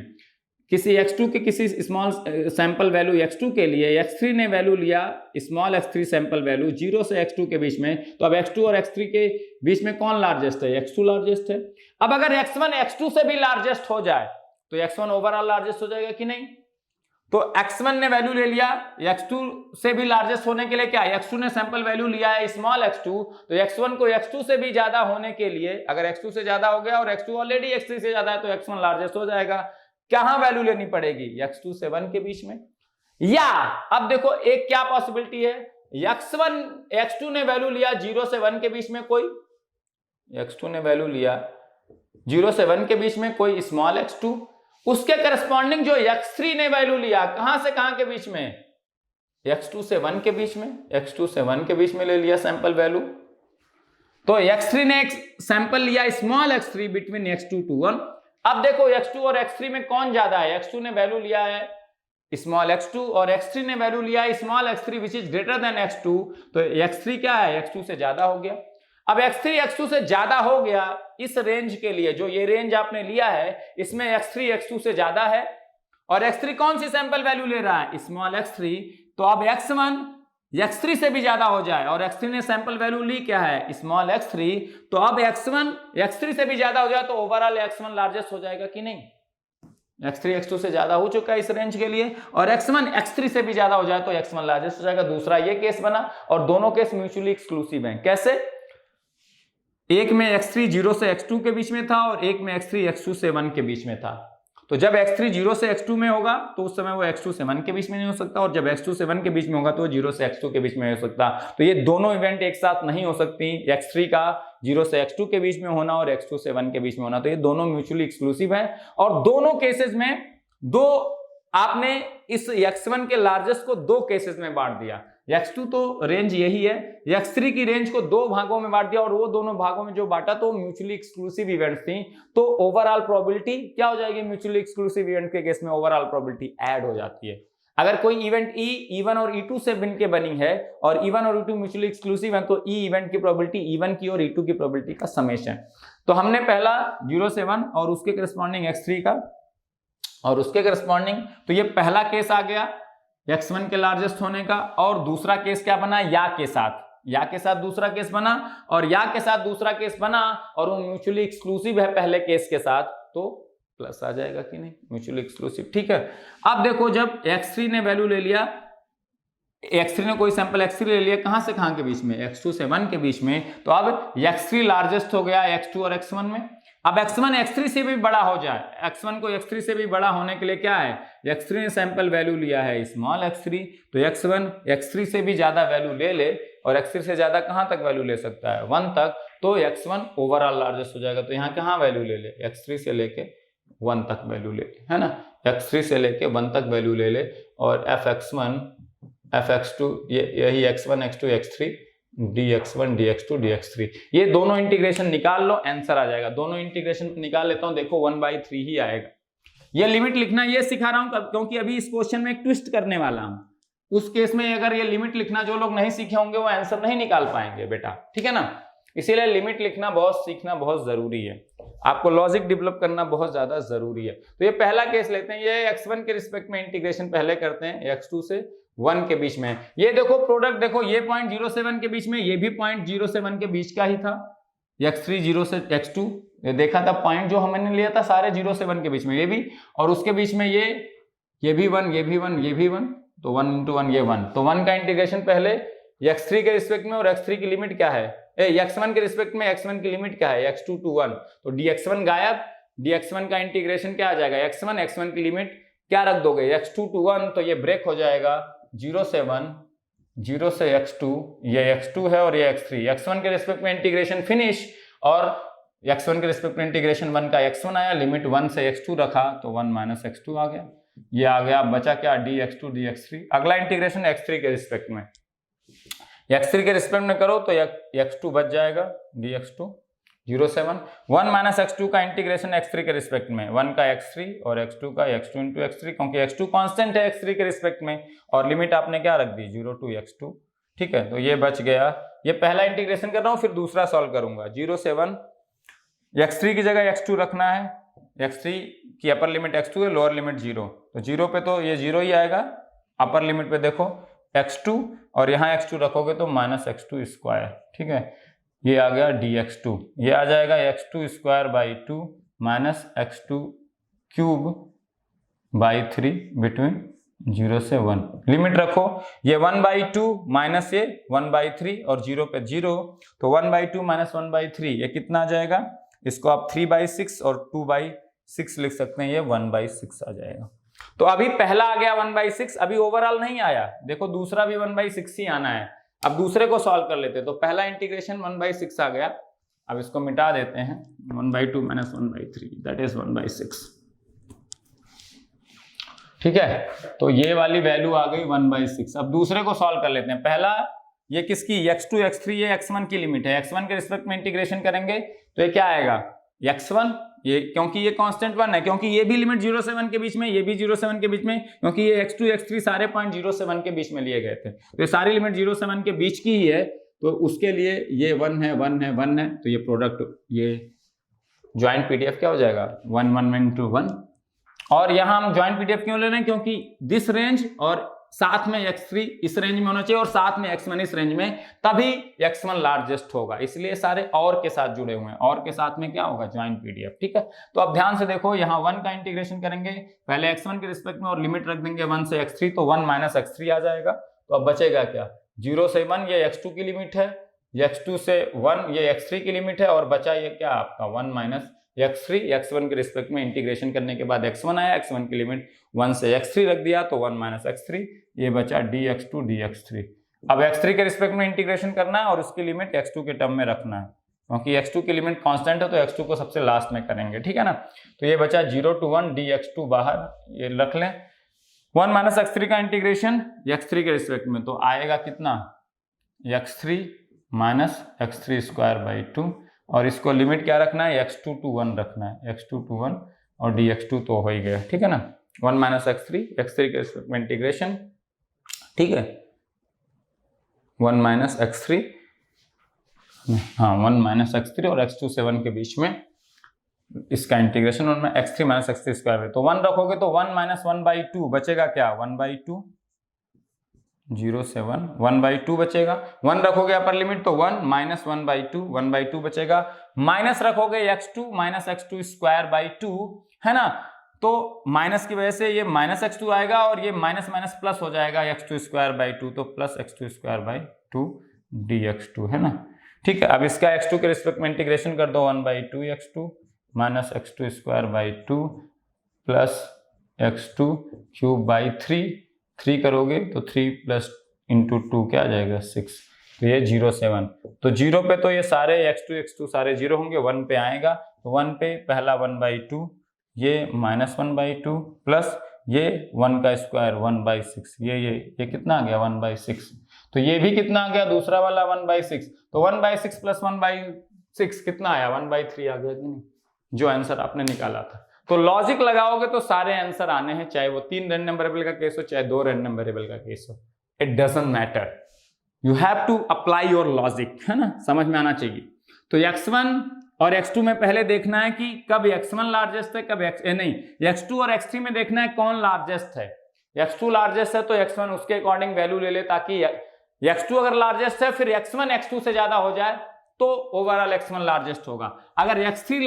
किसी x2 के किसी स्मॉल सैंपल वैल्यू x2 के लिए x3 ने वैल्यू लिया स्मॉल x3 सैंपल वैल्यू 0 से x2 के बीच में, तो अब x2 और x3 के बीच में कौन लार्जेस्ट है, x2 लार्जेस्ट है। अब अगर x1 x2 से भी लार्जेस्ट हो जाए तो x1 ओवरऑल लार्जेस्ट हो जाएगा कि नहीं। तो x1 ने वैल्यू ले लिया, x2 से भी लार्जेस्ट होने के लिए क्या, x2 ने सैंपल वैल्यू लिया है स्मॉल x2, तो x1 को x2 से भी ज्यादा होने के लिए, अगर x2 से ज्यादा हो गया और x2 ऑलरेडी x3 से ज्यादा है तो x1 लार्जेस्ट हो जाएगा। कहां वैल्यू लेनी पड़ेगी, x2 से 1 के बीच में। या अब देखो एक क्या पॉसिबिलिटी है, x2 ने वैल्यू लिया 0 से 1 के बीच में, कोई x2 ने वैल्यू लिया 0 से 1 के बीच में कोई स्मॉल x2, उसके करस्पॉन्डिंग जो x3 ने वैल्यू लिया कहां से कहां के बीच में, x2 से 1 के बीच में, x2 से 1 के बीच में ले लिया सैंपल वैल्यू। तो x3 ने एक सैंपल लिया small x3 between x2 to 1। अब देखो x2 और x3 में कौन ज्यादा है, x2 ने वैल्यू लिया है स्मॉल x2 और x3 ने वैल्यू लिया है small x3 which is greater than x2, तो x3 क्या है, x2 से ज्यादा हो गया। अब x3 x2 से ज्यादा हो गया इस रेंज के लिए जो ये रेंज आपने लिया है इसमें x3 x2 से ज्यादा है और x3 कौन सी सैंपल वैल्यू ले रहा है, स्मॉल x3, तो अब x1 x3 से भी ज्यादा हो जाए और x3 ने सैंपल वैल्यू ली क्या है, स्मॉल x3, तो अब x1 x3 से भी ज्यादा हो जाए तो ओवरऑल x1 लार्जेस्ट हो जाएगा कि नहीं, x3 x2 से ज्यादा हो चुका है इस रेंज के लिए और x1 x3 से भी ज्यादा हो जाए तो x1 लार्जेस्ट हो जाएगा। दूसरा ये केस बना और दोनों केस म्यूचुअली एक्सक्लूसिव हैं। कैसे, एक में x3 0 से x2 के बीच में था और एक में x3 x2 से 1 के बीच में था। तो जब x3 0 से x2 में होगा तो उस समय वो x2 से 1 के बीच में नहीं हो सकता और जब x2 से 1 के बीच में होगा तो 0 से x2 के बीच में हो सकता। तो ये दोनों इवेंट एक साथ नहीं हो सकती, x3 का 0 से x2 के बीच में होना और x2 से 1 के बीच में होना, तो ये दोनों म्यूचुअली एक्सक्लूसिव है और दोनों केसेस में दो आपने इस x1 के लार्जेस्ट को दो केसेस में बांट दिया। x2 तो रेंज यही है, x3 की रेंज को दो भागों में बांट दिया और वो दोनों भागों में जो बांटा तो म्यूचुअली एक्सक्लूसिव इवेंट्स थी, तो ओवरऑल प्रोबेबिलिटी क्या हो जाएगी, म्यूचुअली एक्सक्लूसिव इवेंट के केस में ओवरऑल प्रोबेबिलिटी ऐड हो जाती है। अगर कोई इवेंट E1 और E2 से मिलकर बनी है और E1 और E2 म्यूचुअली एक्सक्लूसिव है तो E इवेंट की प्रोबेबिलिटी E1 की और E2 की प्रोबेबिलिटी का समेशन। तो हमने पहला 0 से 1 और उसके करस्पॉन्डिंग x3 का और उसके करस्पॉन्डिंग, तो ये पहला केस आ गया x1 के लार्जेस्ट होने का और दूसरा केस क्या बना, या के साथ दूसरा केस बना और या के साथ दूसरा केस बना और वो म्यूचुअली एक्सक्लूसिव है पहले केस के साथ तो प्लस आ जाएगा कि नहीं, म्यूचुअली एक्सक्लूसिव। ठीक है, अब देखो जब x3 ने वैल्यू ले लिया, x3 ने कोई सैंपल x3 ले लिया कहां से कहां के बीच में, x2 से 1 के बीच में, तो अब x3 लार्जेस्ट हो गया x2 और x1 में। अब x1 x3 से भी बड़ा हो जाए, x1 को x3 से भी बड़ा होने के लिए क्या है, x3 ने सैंपल वैल्यू लिया है स्मॉल x3, तो x1 x3 से भी ज्यादा वैल्यू ले ले और x3 से ज्यादा कहां तक वैल्यू ले सकता है, 1 तक, तो x1 ओवरऑल लार्जेस्ट हो जाएगा। तो यहाँ कहां वैल्यू ले ले, x3 से लेके 1 तक वैल्यू ले ले, है ना, x3 से लेके 1 तक वैल्यू ले ले और fx1 fx2 यही x1 x2 x3 dx1 dx2 dx3, ये दोनों इंटीग्रेशन निकाल लो, आंसर आ जाएगा। दोनों इंटीग्रेशन निकाल लेता हूं, देखो 1/3 ही आएगा। ये लिमिट लिखना ये सिखा रहा हूं क्योंकि अभी इस क्वेश्चन में एक ट्विस्ट करने वाला हूं। उस केस में अगर ये लिमिट लिखना जो लोग नहीं सीखे होंगे वो आंसर नहीं निकाल पाएंगे बेटा, ठीक है ना, इसीलिए लिमिट लिखना सीखना बहुत जरूरी है, आपको लॉजिक डेवलप करना बहुत ज्यादा जरूरी है। तो ये पहला केस लेते हैं, ये x1 के रिस्पेक्ट में इंटीग्रेशन पहले करते हैं x2 से 1 के बीच में। ये देखो प्रोडक्ट देखो, ये पॉइंट 0 से 1 के बीच में, ये भी पॉइंट 0 से 1 के बीच का ही था, x3 0 से x2, ये देखा था पॉइंट जो हमने लिया था सारे 0 से 1 के बीच में, ये भी और उसके बीच में ये भी 1 ये भी 1 ये भी 1, तो 1 into 1 ये 1, तो 1 का इंटीग्रेशन पहले x3 के रिस्पेक्ट में और x3 की लिमिट क्या है, x1 के रिस्पेक्ट में x1 की लिमिट क्या है, x2 to 1, तो dx1 गायब, dx1 का इंटीग्रेशन क्या आ जाएगा, x1 की लिमिट क्या रख दोगे, x2 to 1, तो ये ब्रेक हो जाएगा 0 से 1, 0 से x2, ये x2 है और ये x3, x1 के रिस्पेक्ट में इंटीग्रेशन फिनिश और x1 के रिस्पेक्ट में इंटीग्रेशन 1 का x1 आया, लिमिट 1 से x2 रखा तो 1 माइनस x2 आ गया, ये आ गया, बचा क्या dx2 dx3। अगला इंटीग्रेशन x3 के रिस्पेक्ट में, x3 के रिस्पेक्ट में करो तो x2 बच जाएगा dx2 0 से 1, 1 माइनस x2 का इंटीग्रेशन x3 के रिस्पेक्ट में, 1 का x3 और x2 का x2 इंटू x3, क्योंकि x2 कांस्टेंट है x3 के रिस्पेक्ट में और लिमिट आपने क्या रख दी 0 to x2, ठीक है, तो ये बच गया। ये पहला इंटीग्रेशन कर रहा हूँ, फिर दूसरा सॉल्व करूंगा। 0 से 1, x3 की जगह x2 रखना है, x3 की अपर लिमिट x2 है, लोअर लिमिट 0, तो 0 पे तो ये 0 ही आएगा, अपर लिमिट पे देखो x2 और यहाँ x2 रखोगे तो माइनस x2 स्क्वायर, ठीक है, ये आ गया dx2, ये आ जाएगा x2 square by 2 minus x2 cube by 3 between 0 से 1, लिमिट रखो, ये 1/2 माइनस ये 1/3 और 0 पे 0, तो 1/2 माइनस 1/3 ये कितना आ जाएगा, इसको आप 3/6 और 2/6 लिख सकते हैं, ये 1/6 आ जाएगा। तो अभी पहला आ गया 1/6, अभी ओवरऑल नहीं आया, देखो दूसरा भी 1/6 ही आना है। अब दूसरे को सॉल्व कर लेते हैं, तो पहला इंटीग्रेशन 1/6 आ गया, अब इसको मिटा देते हैं, 1/2 माइनस 1/3 दैट इज 1/6, ठीक है, तो ये वाली वैल्यू आ गई 1/6। अब दूसरे को सॉल्व कर लेते हैं। पहला ये किसकी, x2 x3 ये x1 की लिमिट है, x1 के रिस्पेक्ट में इंटीग्रेशन करेंगे तो ये क्या आएगा x1, ये क्योंकि ये कांस्टेंट 1 है, क्योंकि ये भी लिमिट 0 से 1 के बीच में, ये भी 0 से 1 के बीच में, क्योंकि ये x2 x3 सारे पॉइंट 0 से 1 के बीच में लिए गए थे, तो ये सारी लिमिट 0 से 1 के बीच की ही है, तो उसके लिए ये 1 है 1 है 1 है, तो ये प्रोडक्ट ये ज्वाइंट पीडीएफ क्या हो जाएगा 1 1 into 1। और यहाँ हम ज्वाइंट पीडीएफ क्यों ले रहे हैं, क्योंकि दिस रेंज और साथ में x3 इस रेंज में होना चाहिए और साथ में x1 इस रेंज में, तभी x1 लार्जेस्ट होगा, इसलिए सारे और के साथ जुड़े हुए हैं, और के साथ में क्या होगा ज्वाइंट पीडीएफ। ठीक है, तो अब ध्यान से देखो, यहाँ 1 का इंटीग्रेशन करेंगे पहले x1 के रिस्पेक्ट में और लिमिट रख देंगे 1 से x3, तो 1 माइनस x3 आ जाएगा। तो अब बचेगा क्या, 0 से 1 ये x2 की लिमिट है, x2 से 1 ये x3 की लिमिट है, और बचा ये क्या आपका 1 माइनस x3, x1 के रिस्पेक्ट में इंटीग्रेशन करने के बाद x1 आया, x1 की लिमिट 1 से x3 रख दिया, तो 1 माइनस x3, ये बचा dx2 dx3। अब x3 के रिस्पेक्ट में इंटीग्रेशन करना है और उसकी लिमिट x2 के टर्म में रखना है, क्योंकि x2 की लिमिट कांस्टेंट है तो x2 को सबसे लास्ट में करेंगे। ठीक है ना, तो ये बचा 0 to 1 dx2 बाहर, ये रख लें। 1 माइनस x3 का इंटीग्रेशन x3 के रिस्पेक्ट में, तो आएगा कितना x3 minus x3 square by 2, और इसको लिमिट क्या रखना है x2 to 1 रखना है, x2 to 1 और dx2 तो हो ही गया। ठीक है ना, 1 माइनस x3 के रिस्पेक्ट में इंटीग्रेशन, ठीक है 1 माइनस x3, हाँ 1 माइनस x3 और x2 से 1 के बीच में इसका इंटीग्रेशन, और मैं x3 माइनस x3 स्क्वायर, तो 1 रखोगे तो 1 माइनस 1 बाई 2 बचेगा क्या 1 बाई 2, 0 से 1 1 बाई 2 बचेगा, 1 रखोगे अपर लिमिट तो 1 माइनस 1 बाई 2 1 बाई 2 बचेगा, माइनस रखोगे x2 minus x2 square by 2, है ना, तो माइनस की वजह से ये माइनस x2 आएगा और ये माइनस माइनस प्लस हो जाएगा x2 स्क्वायर बाई 2, तो plus x2 square by 2 dx2, है ना। ठीक है, अब इसका x2 के रिस्पेक्ट में इंटीग्रेशन कर दो, 1 by 2 x2 minus x2 square by 2 plus x2 cube by 3 करोगे तो 3 प्लस इंटू 2 क्या आ जाएगा 6, तो ये 0 से 1, तो 0 पे तो ये सारे x2 सारे 0 होंगे, 1 पे आएगा तो 1 पे पहला 1 बाई 2, ये माइनस 1 बाई 2 प्लस ये 1 का स्क्वायर 1 बाई 6, ये कितना आ गया 1 बाई 6, तो ये भी कितना आ गया दूसरा वाला 1 बाई 6, तो 1 बाई 6 प्लस 1 बाई 6 कितना आया 1 बाई 3 आ गया कि नहीं, जो आंसर आपने निकाला था। तो लॉजिक लगाओगे तो सारे आंसर आने हैं, चाहे वो 3 रैंडम वेरिएबल का केस हो चाहे 2 रैंडम वेरिएबल का केस हो, it doesn't matter, you have to apply your logic, है ना, समझ में आना चाहिए। तो x1 और x2 में पहले देखना है कि कब x1 लार्जेस्ट है, कब x2 और x3 में देखना है कौन लार्जेस्ट है। x2 लार्जेस्ट है तो x1 उसके अकॉर्डिंग वैल्यू ले ले, ताकि x2 अगर लार्जेस्ट है फिर x1 x2 से ज्यादा हो जाए तो ओवरऑल x1 लार्जेस्ट होगा। अगर x3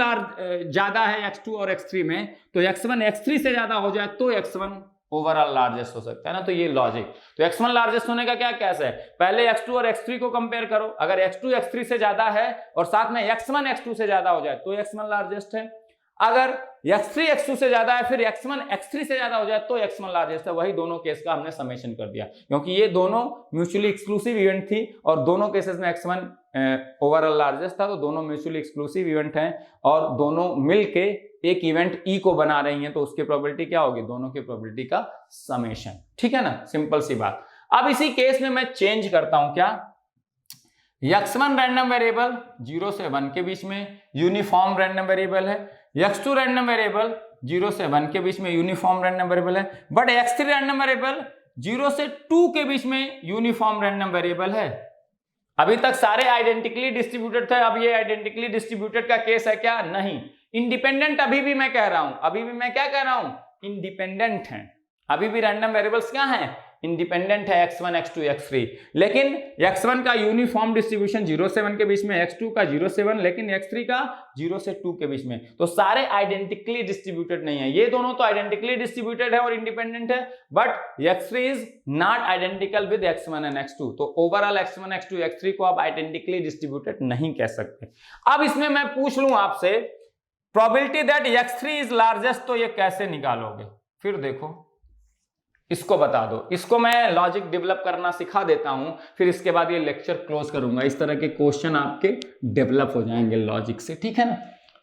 ज्यादा है x2 और x3 में, तो x1 x3 से ज्यादा हो जाए तो x1 ओवरऑल लार्जेस्ट हो सकता है ना, तो ये लॉजिक। तो x1 लार्जेस्ट होने का क्या केस है, पहले x2 और x3 को कंपेयर करो, अगर x2 x3 से ज्यादा है और साथ में x1 x2 से ज्यादा हो जाए तो x1 लार्जेस्ट है, अगर x3 x2 से ज्यादा है फिर x1 x3 से ज्यादा हो जाए तो x1 लार्जेस्ट है। वही दोनों केस का हमने समेशन कर दिया, क्योंकि ये दोनों म्यूचुअली एक्सक्लूसिव इवेंट थी और दोनों केसेस में x1 ओवरऑल लार्जेस्ट था, तो दोनों म्यूचुअली एक्सक्लूसिव इवेंट हैं और दोनों मिलके एक इवेंट ई को बना रही हैं, तो उसकी प्रोबेबिलिटी क्या होगी, दोनों की प्रोबेबिलिटी का समेशन। ठीक है ना, सिंपल सी बात। अब इसी केस में मैं चेंज करता हूं, क्या x1 रैंडम वेरिएबल 0 से 1 के बीच में यूनिफॉर्म रैंडम वेरिएबल है, x2 रैंडम वेरिएबल 0 से 1 के बीच में यूनिफॉर्म रैंडम वेरिएबल है, बट x3 रैंडम वेरिएबल 0 से 2 के बीच में यूनिफॉर्म रैंडम वेरिएबल है। अभी तक सारे आइडेंटिकली डिस्ट्रीब्यूटेड थे, अब ये आइडेंटिकली डिस्ट्रीब्यूटेड का केस है क्या, नहीं। इंडिपेंडेंट अभी भी मैं कह रहा हूं, अभी भी मैं क्या कह रहा हूं, इंडिपेंडेंट है, अभी भी रैंडम वेरिएबल्स क्या हैं, इंडिपेंडेंट है, x1 x2 x3, लेकिन x1 का यूनिफॉर्म डिस्ट्रीब्यूशन 0 से 1 के बीच में, x2 का 0 से 1, लेकिन x3 का 0 से 2 के बीच में, तो सारे आइडेंटिकली डिस्ट्रीब्यूटेड नहीं है। ये दोनों तो आइडेंटिकली डिस्ट्रीब्यूटेड है और इंडिपेंडेंट है, but x3 is not identical with x1 and x2, तो ओवरऑल x1 x2 x3 को आप आइडेंटिकली डिस्ट्रीब्यूटेड नहीं कह सकते। अब इसमें मैं पूछ लूं आपसे probability that x3 is largest, तो ये कैसे निकालोगे, फिर देखो, इसको बता दो, इसको मैं लॉजिक डेवलप करना सिखा देता हूं, फिर इसके बाद ये लेक्चर क्लोज करूंगा। इस तरह के क्वेश्चन आपके डेवलप हो जाएंगे लॉजिक से, ठीक है ना।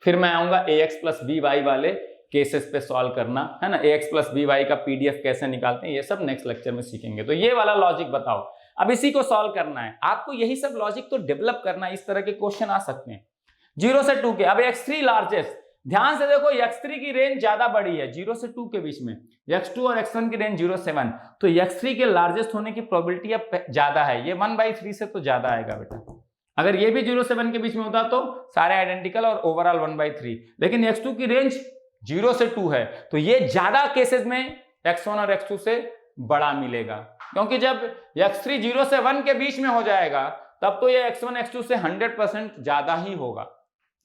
फिर मैं आऊंगा ax प्लस बी वाई वाले केसेस पे सॉल्व करना, है ना, ax प्लस बी वाई का पीडीएफ कैसे निकालते हैं ये सब नेक्स्ट लेक्चर में सीखेंगे। तो ये वाला लॉजिक बताओ, अब इसी को सॉल्व करना है आपको, यही सब लॉजिक तो डेवलप करना है, इस तरह के क्वेश्चन आ सकते हैं 0 से 2 के। अब x3 लार्जेस्ट, ध्यान से देखो x3 की रेंज ज्यादा बड़ी है 0 से 2 के बीच में, x2 और x1 की रेंज 0 से 1, तो x3 के लार्जेस्ट होने की प्रोबेबिलिटी अब ज्यादा है, ये 1/3 से तो ज्यादा आएगा बेटा। अगर ये भी 0 से 1 के बीच में होता तो सारे आइडेंटिकल और ओवरऑल 1/3। लेकिन x2 की रेंज 0 से 2 है, तो ये ज्यादा केसेस में x1 और x2 से बड़ा मिलेगा, क्योंकि जब x3 0 से 1 के बीच में हो जाएगा तब तो ये x1 x2 से 100% ज्यादा ही होगा,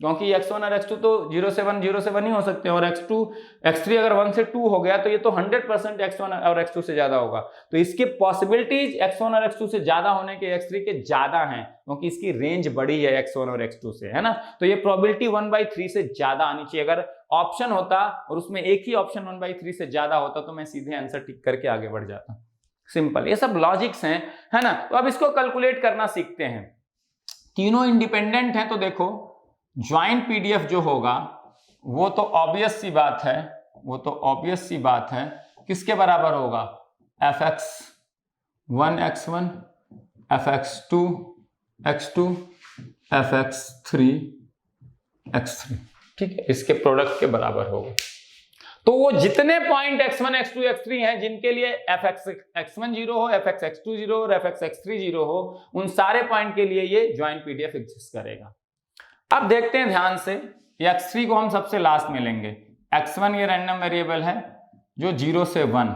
क्योंकि x1 और x2 तो 0 से 1 ही हो सकते हैं, और x3 अगर 1 से 2 हो गया तो ये तो 100% x1 और x2 से ज्यादा होगा। तो इसकी पॉसिबिलिटीज x1 और x2 से ज्यादा होने के x3 के ज्यादा हैं, क्योंकि इसकी रेंज बड़ी है x1 और x2 से, है ना। तो ये प्रोबेबिलिटी 1/3 से ज्यादा आनी चाहिए। अगर ऑप्शन होता और उसमें एक ही ऑप्शन 1/3 से ज्यादा होता तो मैं सीधे आंसर टिक करके आगे बढ़ जाता। सिंपल, ये सब लॉजिक्स हैं, है ना। तो अब इसको कैलकुलेट करना सीखते हैं। तीनों इंडिपेंडेंट हैं, तो देखो ज्वाइंट पीडीएफ जो होगा वो तो ऑब्वियस सी बात है, किसके बराबर होगा, fx1 x1 fx2 x2 fx3 x3, ठीक है, इसके प्रोडक्ट के बराबर होगा। तो वो जितने पॉइंट x1 x2 x3 हैं जिनके लिए fx1 0 हो, fx2 0 हो और fx3 0 हो, उन सारे पॉइंट के लिए ये ज्वाइंट पीडीएफ एग्जिस्ट करेगा। अब देखते हैं ध्यान से, x3 को हम सबसे लास्ट में लेंगे। x1 ये रैंडम वेरिएबल है जो 0 से 1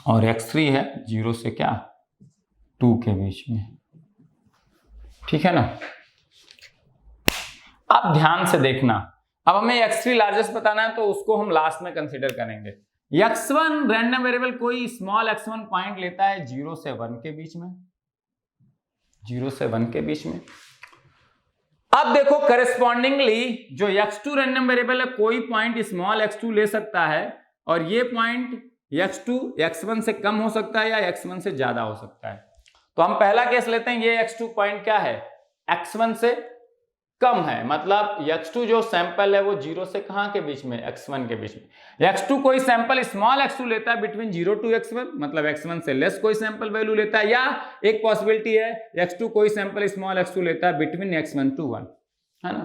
और x3 है 0 से क्या 2 के बीच में, ठीक है ना। अब ध्यान से देखना, अब हमें x3 लार्जेस्ट बताना है तो उसको हम लास्ट में कंसीडर करेंगे। x1 रैंडम वेरिएबल कोई स्मॉल x1 पॉइंट लेता है 0 से 1 के बीच में, 0 से 1 के बीच में। अब देखो करेस्पॉन्डिंगली जो x2 रैंडम वेरिएबल है कोई पॉइंट स्मॉल x2 ले सकता है, और ये पॉइंट x2 x1 से कम हो सकता है या x1 से ज्यादा हो सकता है। तो हम पहला केस लेते हैं, ये x2 पॉइंट क्या है, x1 से कम है, मतलब x2 जो सैंपल है वो 0 से कहां के बीच में, x1 के बीच में। x2 कोई सैंपल स्मॉल x2 लेता है बिटवीन 0 to x1, मतलब x1 से लेस कोई सैंपल वैल्यू लेता है, या एक पॉसिबिलिटी है x2 कोई सैंपल स्मॉल x2 लेता है बिटवीन x1 to 1, है ना।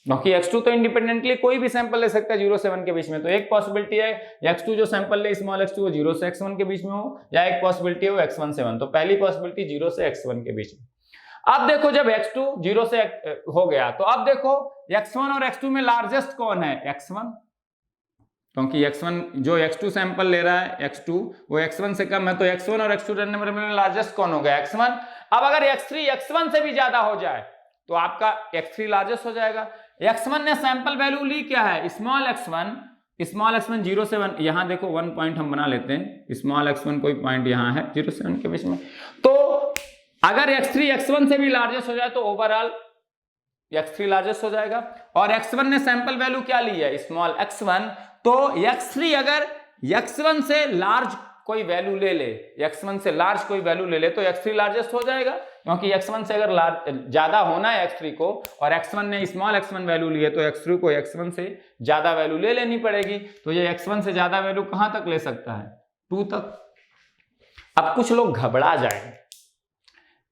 क्योंकि x2 तो इंडिपेंडेंटली कोई भी सैंपल ले सकता है 0 से 1 के बीच में। तो एक पॉसिबिलिटी है x2 जो सैंपल ले स्मॉल x2 वो 0 से x1 के बीच में हो, या एक पॉसिबिलिटी है वो x1 से 1। तो पहली पॉसिबिलिटी 0 से x1 के बीच में। अब देखो जब x2 0 से हो गया तो अब देखो x1 और x2 में लार्जेस्ट कौन है, x1, क्योंकि x1 जो x2 सैंपल ले रहा है x2 वो x1 से कम है, तो x1 और x2 रैंडम वेरिएबल में लार्जेस्ट कौन हो गया, x1। अब अगर x3 x1 से भी ज्यादा हो जाए तो आपका x3 लार्जेस्ट हो जाएगा। x1 ने सैंपल वैल्यू ली क्या है, स्मॉल x1 0 से 1, यहां देखो 1 पॉइंट हम बना लेते हैं, स्मॉल x1 कोई पॉइंट यहां है 0 से 1 के बीच में। तो अगर x3 x1 से भी लार्जेस्ट हो जाए तो ओवरऑल x3 लार्जेस्ट हो जाएगा। और x1 ने सैंपल वैल्यू क्या ली है, स्मॉल x1, तो x3 अगर x1 से लार्ज कोई वैल्यू ले ले, x1 से लार्ज कोई वैल्यू ले ले तो x3 लार्जेस्ट हो जाएगा, क्योंकि x1 से अगर ज्यादा होना है x3 को और x1 ने स्मॉल x1 वैल्यू ली है तो x3 को x1 से ज्यादा वैल्यू ले लेनी पड़ेगी। तो ये x1 से ज्यादा वैल्यू कहां तक ले सकता है, 2 तक। अब कुछ लोग घबरा जाएंगे।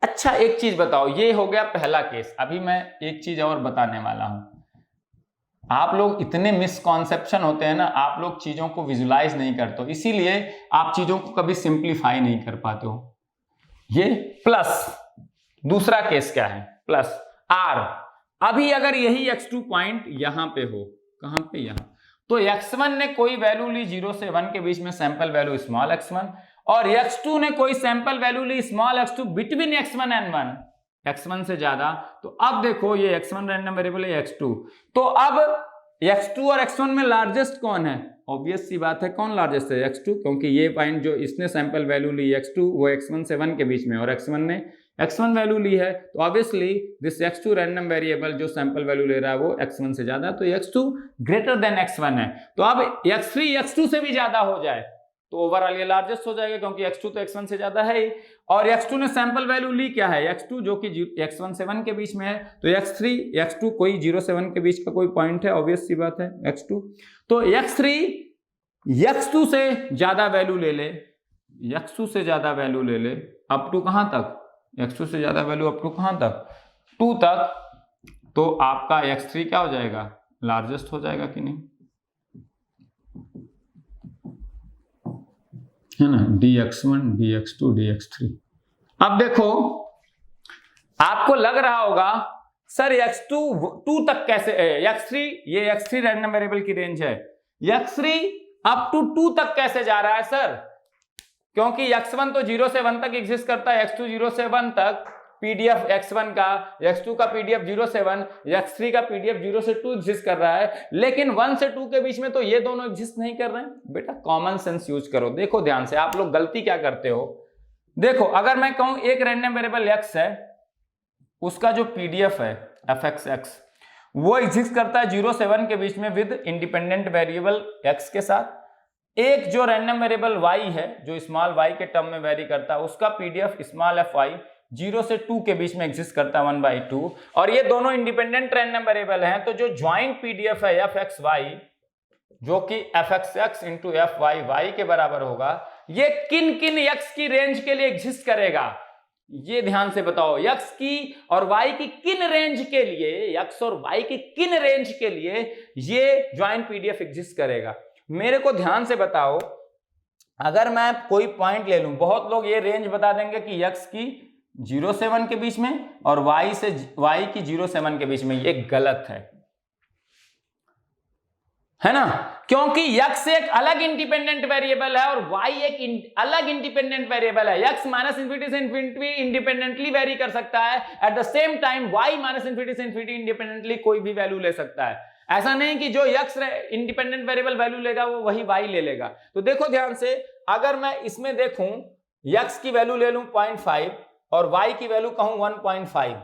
अच्छा एक चीज बताओ, ये हो गया पहला केस, अभी मैं एक चीज और बताने वाला हूं। आप लोग इतने मिसकॉन्सेप्शन होते हैं ना, आप लोग चीजों को विजुलाइज नहीं करते हो, इसीलिए आप चीजों को कभी सिंप्लीफाई नहीं कर पाते हो। ये प्लस दूसरा केस क्या है, प्लस r। अभी अगर यही x2 पॉइंट यहां पे हो, कहां पे, यहां, तो x1 ने कोई वैल्यू ली 0 से 1 के बीच में सैंपल वैल्यू स्मॉल x1, और x2 ने कोई सैंपल वैल्यू ली small x2 between x1 and 1, x1 से ज्यादा। तो अब देखो ये x1 रैंडम वेरिएबल है x2, तो अब x2 और x1 में लार्जेस्ट कौन है, ऑब्वियस सी बात है कौन लार्जेस्ट है, x2, क्योंकि ये पॉइंट जो इसने सैंपल वैल्यू ली x2 वो x1 से 1 के बीच में, और x1 ने x1 वैल्यू ली है, तो obviously this x2 random variable जो सैंपल वैल्यू ले रहा है वो x1 से ज्यादा, तो x2 ग्रेटर देन x1 है। तो अब x3 x2 से भी ज्यादा हो जाए तो ओवरऑल ये लार्जेस्ट हो जाएगा, क्योंकि x2 तो x1 से ज्यादा है ही, और x2 ने सैंपल वैल्यू ली क्या है, x2 जो कि x1 से 1 के बीच में है, तो x2 कोई 0 से 1 के बीच का कोई पॉइंट है, ऑब्वियस सी बात है x2। तो x3 x2 से ज्यादा वैल्यू ले ले, x2 से ज्यादा वैल्यू ले ले अप टू कहां तक, x2 से ज्यादा वैल्यू अप टू कहां तक, 2 तक। तो आपका x3 क्या हो जाएगा, लार्जेस्ट हो जाएगा कि नहीं, है ना, dx1 dx2 dx3। अब देखो आपको लग रहा होगा सर x2 तक कैसे, x3, ये x3 रैंडम वेरिएबल की रेंज है, x3 अप टू 2 तक कैसे जा रहा है सर? क्योंकि x1 तो 0 से 1 तक एग्जिस्ट करता है, x2 0 से 1 तक, पीडीएफ x1 का, x2 का पीडीएफ 0 से 1, x3 का पीडीएफ 0 से 2 एग्जिस्ट कर रहा है, लेकिन 1 से 2 के बीच में तो ये दोनों एग्जिस्ट नहीं कर रहे हैं। बेटा कॉमन सेंस यूज करो। देखो ध्यान से, आप लोग गलती क्या करते हो, देखो अगर मैं कहूं एक रैंडम वेरिएबल x है, उसका जो पीडीएफ है fxx वो एग्जिस्ट करता है 0 से 1 के बीच में विद इंडिपेंडेंट वेरिएबल x के साथ। एक जो रैंडम वेरिएबल y है जो स्मॉल y के टर्म में वेरी करता है, उसका पीडीएफ स्मॉल fy 0 से 2 के बीच में एग्जिस्ट करता है 1/2, और ये दोनों इंडिपेंडेंट रैंडम वेरिएबल हैं। तो जो ज्वाइंट पीडीएफ है fxy जो कि fxx इंटू fy y के बराबर होगा, ये किन किन x की रेंज के लिए एग्जिस्ट करेगा, ये ध्यान से बताओ। x की और y की किन रेंज के लिए, x और y की किन रेंज के लिए ये ज्वाइंट पीडीएफ एग्जिस्ट करेगा, मेरे को ध्यान से बताओ। अगर मैं कोई पॉइंट ले लूं, बहुत लोग ये रेंज बता देंगे कि x की 0 से 1 के बीच में और y की 0 से 1 के बीच में, ये गलत है ना, क्योंकि x एक अलग इंडिपेंडेंट वेरिएबल है और y एक अलग इंडिपेंडेंट वेरिएबल है। x माइनस इंफिनिटी से इंफिनिटी इंडिपेंडेंटली वेरी कर सकता है, at the same time y minus infinity से इंफिनिटी इंडिपेंडेंटली कोई भी वैल्यू ले सकता है। ऐसा नहीं कि जो x इंडिपेंडेंट वेरिएबल वैल्यू लेगा वो वही y ले लेगा। तो देखो ध्यान से, अगर मैं इसमें देखूं x की वैल्यू ले लूं 0.5 और y की वैल्यू कहूं 1.5,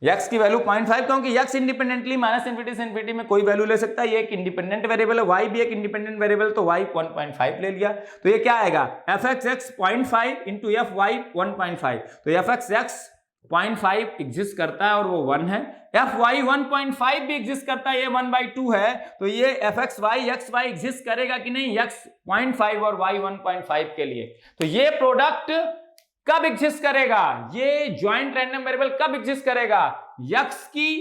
x की वैल्यू 0.5 क्योंकि x इंडिपेंडेंटली माइनस इंफिनिटी से इंफिनिटी में कोई वैल्यू ले सकता है, ये एक इंडिपेंडेंट वेरिएबल है, y भी एक इंडिपेंडेंट वेरिएबल, तो y 1.5 ले लिया। तो ये क्या आएगा, fxx 0.5 इंटू fy 1.5, तो fxx 0.5 एग्जिस्ट करता है और वो 1 है, fy 1.5 भी एग्जिस्ट करता है, ये 1/2 है, तो ये fxy xy एग्जिस्ट करेगा कि नहीं, x 0.5 और y 1.5 के लिए। तो ये प्रोडक्ट कब एग्जिस्ट करेगा, ये ज्वाइंट रैंडम वेरिएबल कब एग्जिस्ट करेगा, x की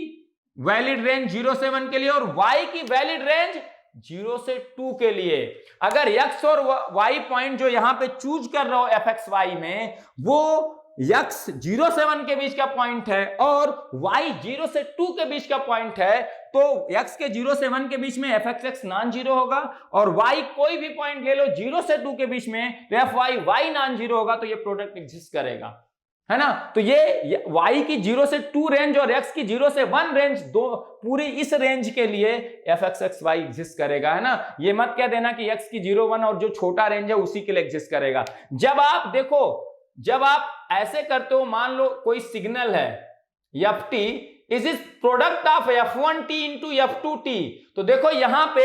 वैलिड रेंज 0 से 1 के लिए और y की वैलिड रेंज 0 से 2 के लिए। अगर x और y पॉइंट जो यहां पे चूज कर रहे हो fxy में, वो x 0 से 1 के बीच का पॉइंट है और y 0 से 2 के बीच का पॉइंट है, तो x के 0 से 1 के बीच में fxx नॉन जीरो होगा और y कोई भी पॉइंट ले लो 0 से 2 के बीच में, तो fy y नॉन जीरो होगा, तो ये प्रोडक्ट एग्जिस्ट करेगा, है ना। तो ये y की 0 से 2 रेंज और x की 0 से 1 रेंज, दो पूरी इस रेंज के लिए fxxy एग्जिस्ट करेगा, है ना। ये मत कह देना कि x की 0 1 और जो छोटा रेंज है उसी के लिए एग्जिस्ट करेगा। जब आप देखो, जब आप ऐसे करते हो, मान लो कोई सिग्नल है ft is is product of f1t into f2t, तो देखो यहां पे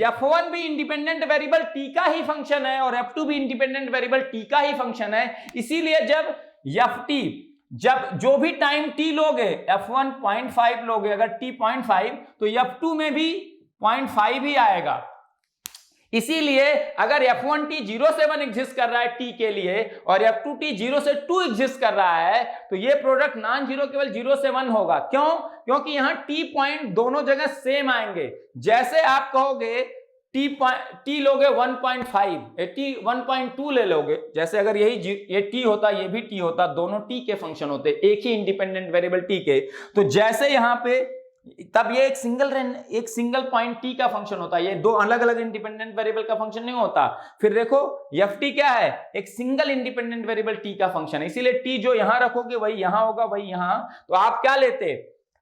f1 भी इंडिपेंडेंट वेरिएबल t का ही फंक्शन है और f2 भी इंडिपेंडेंट वेरिएबल t का ही फंक्शन है। इसीलिए जब ft, जब जो भी टाइम t लोगे, f1 0.5 लोगे, अगर t 0.5 तो f2 में भी 0.5 ही आएगा। इसीलिए अगर f1t 0 से 1 एग्जिस्ट कर रहा है t के लिए और f2t 0 से 2 एग्जिस्ट कर रहा है, तो ये प्रोडक्ट नॉन जीरो केवल 0 से 1 होगा। क्यों? क्योंकि यहां t पॉइंट दोनों जगह सेम आएंगे। जैसे आप कहोगे t लोगे 1.5, t 1.2 ले लोगे, जैसे अगर ये t होता, ये भी t होता, दोनों t के फंक्शन होते, एक ही इंडिपेंडेंट वेरिएबल t के, तो जैसे यहां पे, तब ये एक सिंगल पॉइंट t का फंक्शन होता है, ये दो अलग अलग इंडिपेंडेंट वेरिएबल का फंक्शन नहीं होता। फिर देखो ft क्या है, एक सिंगल इंडिपेंडेंट वेरिएबल t का फंक्शन है, इसीलिए t जो यहां रखोगे वही यहां होगा, वही यहां। तो आप क्या लेते,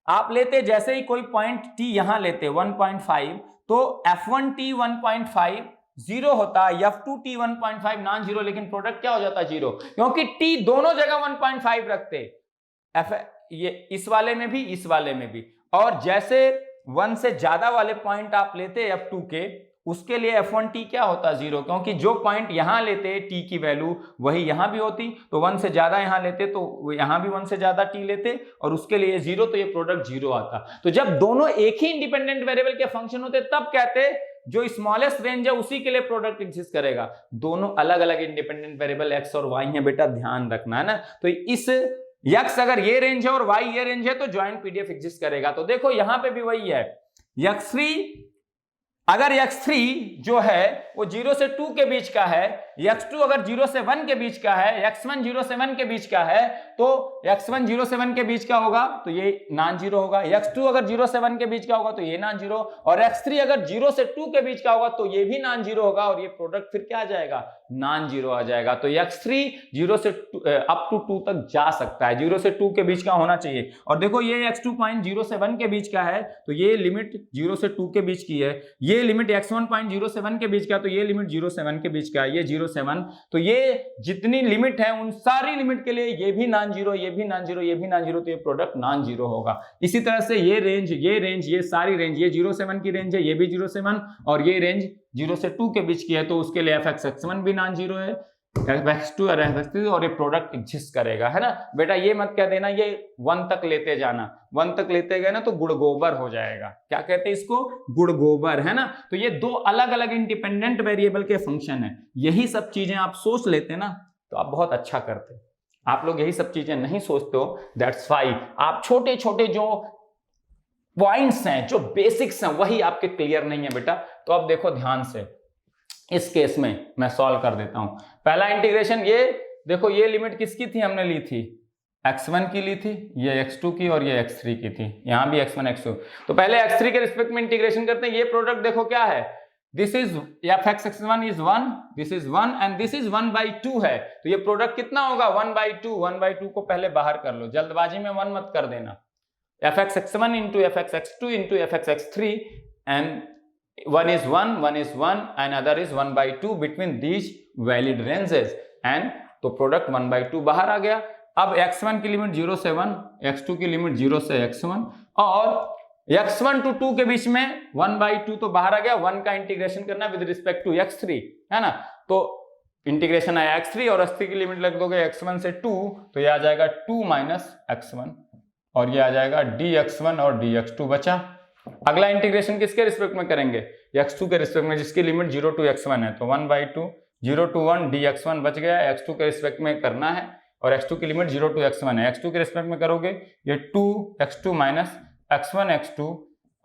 आप लेते जैसे ही कोई पॉइंट t यहां लेते 1.5, तो f1t 1.5 जीरो होता, f2t 1.5 नॉन जीरो, लेकिन प्रोडक्ट क्या हो जाता, जीरो, क्योंकि t दोनों जगह 1.5 रखते, ये इस वाले में भी, इस वाले में भी। और जैसे 1 से ज्यादा वाले पॉइंट आप लेते f2 के, उसके लिए f1t क्या होता, जीरो, क्योंकि जो पॉइंट यहां लेते t की वैल्यू वही यहां भी होती, तो 1 से ज्यादा यहां लेते तो यहां भी 1 से ज्यादा t लेते और उसके लिए जीरो, तो ये प्रोडक्ट जीरो आता। तो जब दोनों एक ही इंडिपेंडेंट वेरिएबल के फंक्शन होते तब कहते जो स्मॉलेस्ट रेंज है उसी के लिए प्रोडक्ट एग्जिस्ट करेगा। दोनों अलग अलग इंडिपेंडेंट वेरिएबल x और y है, बेटा ध्यान रखना, है ना। तो इस x अगर ये रेंज है और y ये रेंज है तो ज्वाइंट पीडीएफ एग्जिस्ट करेगा। तो देखो यहां पे भी वही है, x3 अगर x3 जो है वो 0 से 2 के बीच का है, x2 अगर 0 से 1 के बीच का है, x1 0 से 1 के बीच का है, तो x1 0 से 1 के बीच का होगा तो ये नॉन जीरो होगा, x2 अगर 0 से 1 के बीच का होगा तो ये नॉन जीरो, और x3 अगर 0 से 2 के बीच का होगा तो ये भी नॉन जीरो होगा, और ये प्रोडक्ट फिर क्या आ जाएगा, नॉन जीरो आ जाएगा। तो x3 0 से अप टू 2 तक जा सकता है, 0 से 2 के बीच का होना चाहिए। और देखो ये x2 पॉइंट 0 से 1 के बीच का है तो ये लिमिट 0 से 2 के बीच की है, ये लिमिट x1 पॉइंट 0 से 1 के बीच का तो ये लिमिट 0 से 1 के बीच का है, ये 0 से 1, तो ये जितनी लिमिट है उन सारी लिमिट के लिए ये भी नॉन जीरो, ये भी नॉन जीरो, ये भी नॉन जीरो, तो ये प्रोडक्ट नॉन जीरो होगा। इसी तरह से ये रेंज, ये सारी रेंज, ये 0 से 1 की रेंज है, ये भी 0 से 1, और ये रेंज 0 से 2 के बीच की है, तो उसके लिए fx(x1) भी नॉन जीरो है, fx2 और fx3, और ये प्रोडक्ट एग्जिस्ट करेगा, है ना बेटा। ये मत कह देना ये 1 तक लेते जाना, 1 तक लेते गए ना तो गुड़ गोबर हो जाएगा। क्या कहते हैं इसको, गुड़ गोबर, है ना। तो ये दो अलग अलग इंडिपेंडेंट वेरिएबल के फंक्शन है। यही सब चीजें आप सोच लेते ना तो आप बहुत अच्छा करते। आप लोग यही सब चीजें नहीं सोचते हो, दैट्स वाई आप छोटे छोटे जो पॉइंट्स हैं, जो बेसिक्स हैं, वही आपके क्लियर नहीं है बेटा। तो अब देखो ध्यान से, इस केस में मैं सॉल्व कर देता हूं। पहला इंटीग्रेशन, ये देखो ये लिमिट किसकी थी, हमने ली थी x1 की ली थी, ये x2 की, और ये x3 की थी, यहां भी x1 x2। तो पहले x3 के रिस्पेक्ट में इंटीग्रेशन करते हैं। ये प्रोडक्ट देखो क्या है, this is fx(x1) is 1, this is 1 and this is 1/2 है, तो ये प्रोडक्ट कितना होगा 1/2। 1/2 को पहले बाहर कर लो, जल्दबाजी में 1 मत कर देना। fx(x1) into fx(x2) into fx(x3) and one is 1 and other is 1/2 between these valid ranges, and तो प्रोडक्ट 1/2 बाहर आ गया। अब x1 की लिमिट 0 से 1, x2 की लिमिट 0 से x1, और x1 to 2 के बीच में 1/2 तो बाहर आ गया। 1 का इंटीग्रेशन करना विद रिस्पेक्ट टू x3, है ना। तो इंटीग्रेशन आया x3 और x3 की लिमिट लग दोगे x1 से 2, तो ये आ जाएगा 2 - x1, और ये आ जाएगा dx1 और dx2 बचा। अगला इंटीग्रेशन किसके रिस्पेक्ट में करेंगे, x2 के रिस्पेक्ट में, जिसकी लिमिट 0 to x1 है, तो 1/2 0 to 1 dx1 बच गया। x2 के रिस्पेक्ट में करना है, और x2 की लिमिट 0 to x1 है, x2 के रिस्पेक्ट में करोगे ये 2x2 - x1 x2,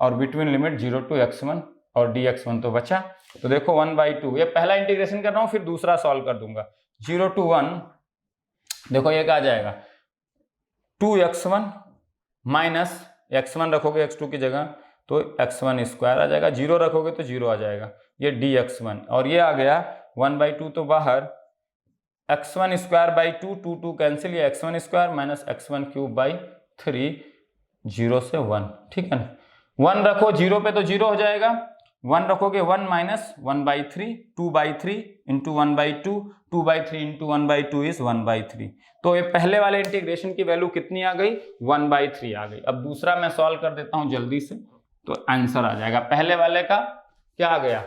और बिटवीन लिमिट 0 to x1 और dx1 तो बचा। तो देखो 1/2, ये पहला इंटीग्रेशन कर रहा हूं, फिर दूसरा सॉल्व कर दूंगा। 0 to 1 देखो ये क्या आ जाएगा, 2x1 माइनस x1 रखोगे x2 की जगह तो x1 स्क्वायर आ जाएगा, 0 रखोगे तो 0 आ जाएगा, ये dx1, और ये आ गया 1/2 तो बाहर, x1 स्क्वायर बाई 2, 2 कैंसिल, ये x1 square minus x1 cube by 3, 0 से 1, ठीक है ना। 1 रखो 0 पे तो 0 हो जाएगा, 1 रखोगे 1 माइनस 1/3, 2/3 इंटू 1/2, 2/3 इंटू 1/2 इज 1/3। तो ये पहले वाले इंटीग्रेशन की वैल्यू कितनी आ गई, 1/3 आ गई। अब दूसरा मैं सॉल्व कर देता हूं जल्दी से, तो आंसर आ जाएगा। पहले वाले का क्या आ गया,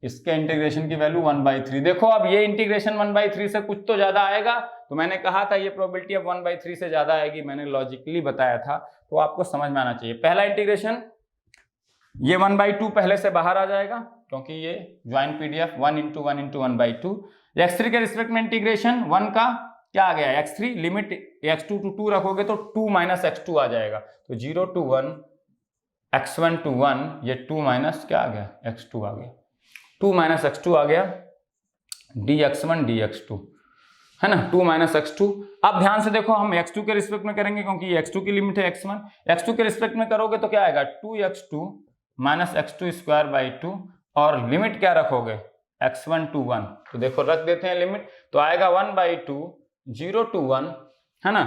इसके इंटीग्रेशन की वैल्यू 1/3। देखो अब ये इंटीग्रेशन 1/3 से कुछ तो ज्यादा आएगा, तो मैंने कहा था ये प्रोबेबिलिटी अब 1/3 से ज्यादा आएगी, मैंने लॉजिकली बताया था, तो आपको समझ में आना चाहिए। पहला इंटीग्रेशन, ये 1/2 पहले से बाहर आ जाएगा क्योंकि ये joint PDF 1 into 1 into 1/2। x3 के रिस्पेक्ट में इंटीग्रेशन 1 का क्या आ गया, x3 लिमिट x2 to 2 रखोगे तो 2 - x2 आ जाएगा, तो 0 to 1, x1 to 1, ये 2 माइनस क्या आ गया, x2 आ गया, 2 - x2 आ गया, dx1 dx2, है ना, 2 - x2। अब ध्यान से देखो, हम x2 के रिस्पेक्ट में करेंगे क्योंकि x2 की लिमिट है x1, x2 के रिस्पेक्ट में करोगे तो क्या आएगा, 2x2 - x2 स्क्वायर बाई 2, और लिमिट क्या रखोगे, x1 to 1, तो देखो रख देते हैं लिमिट, तो आएगा 1/2, 0 to 1, है ना,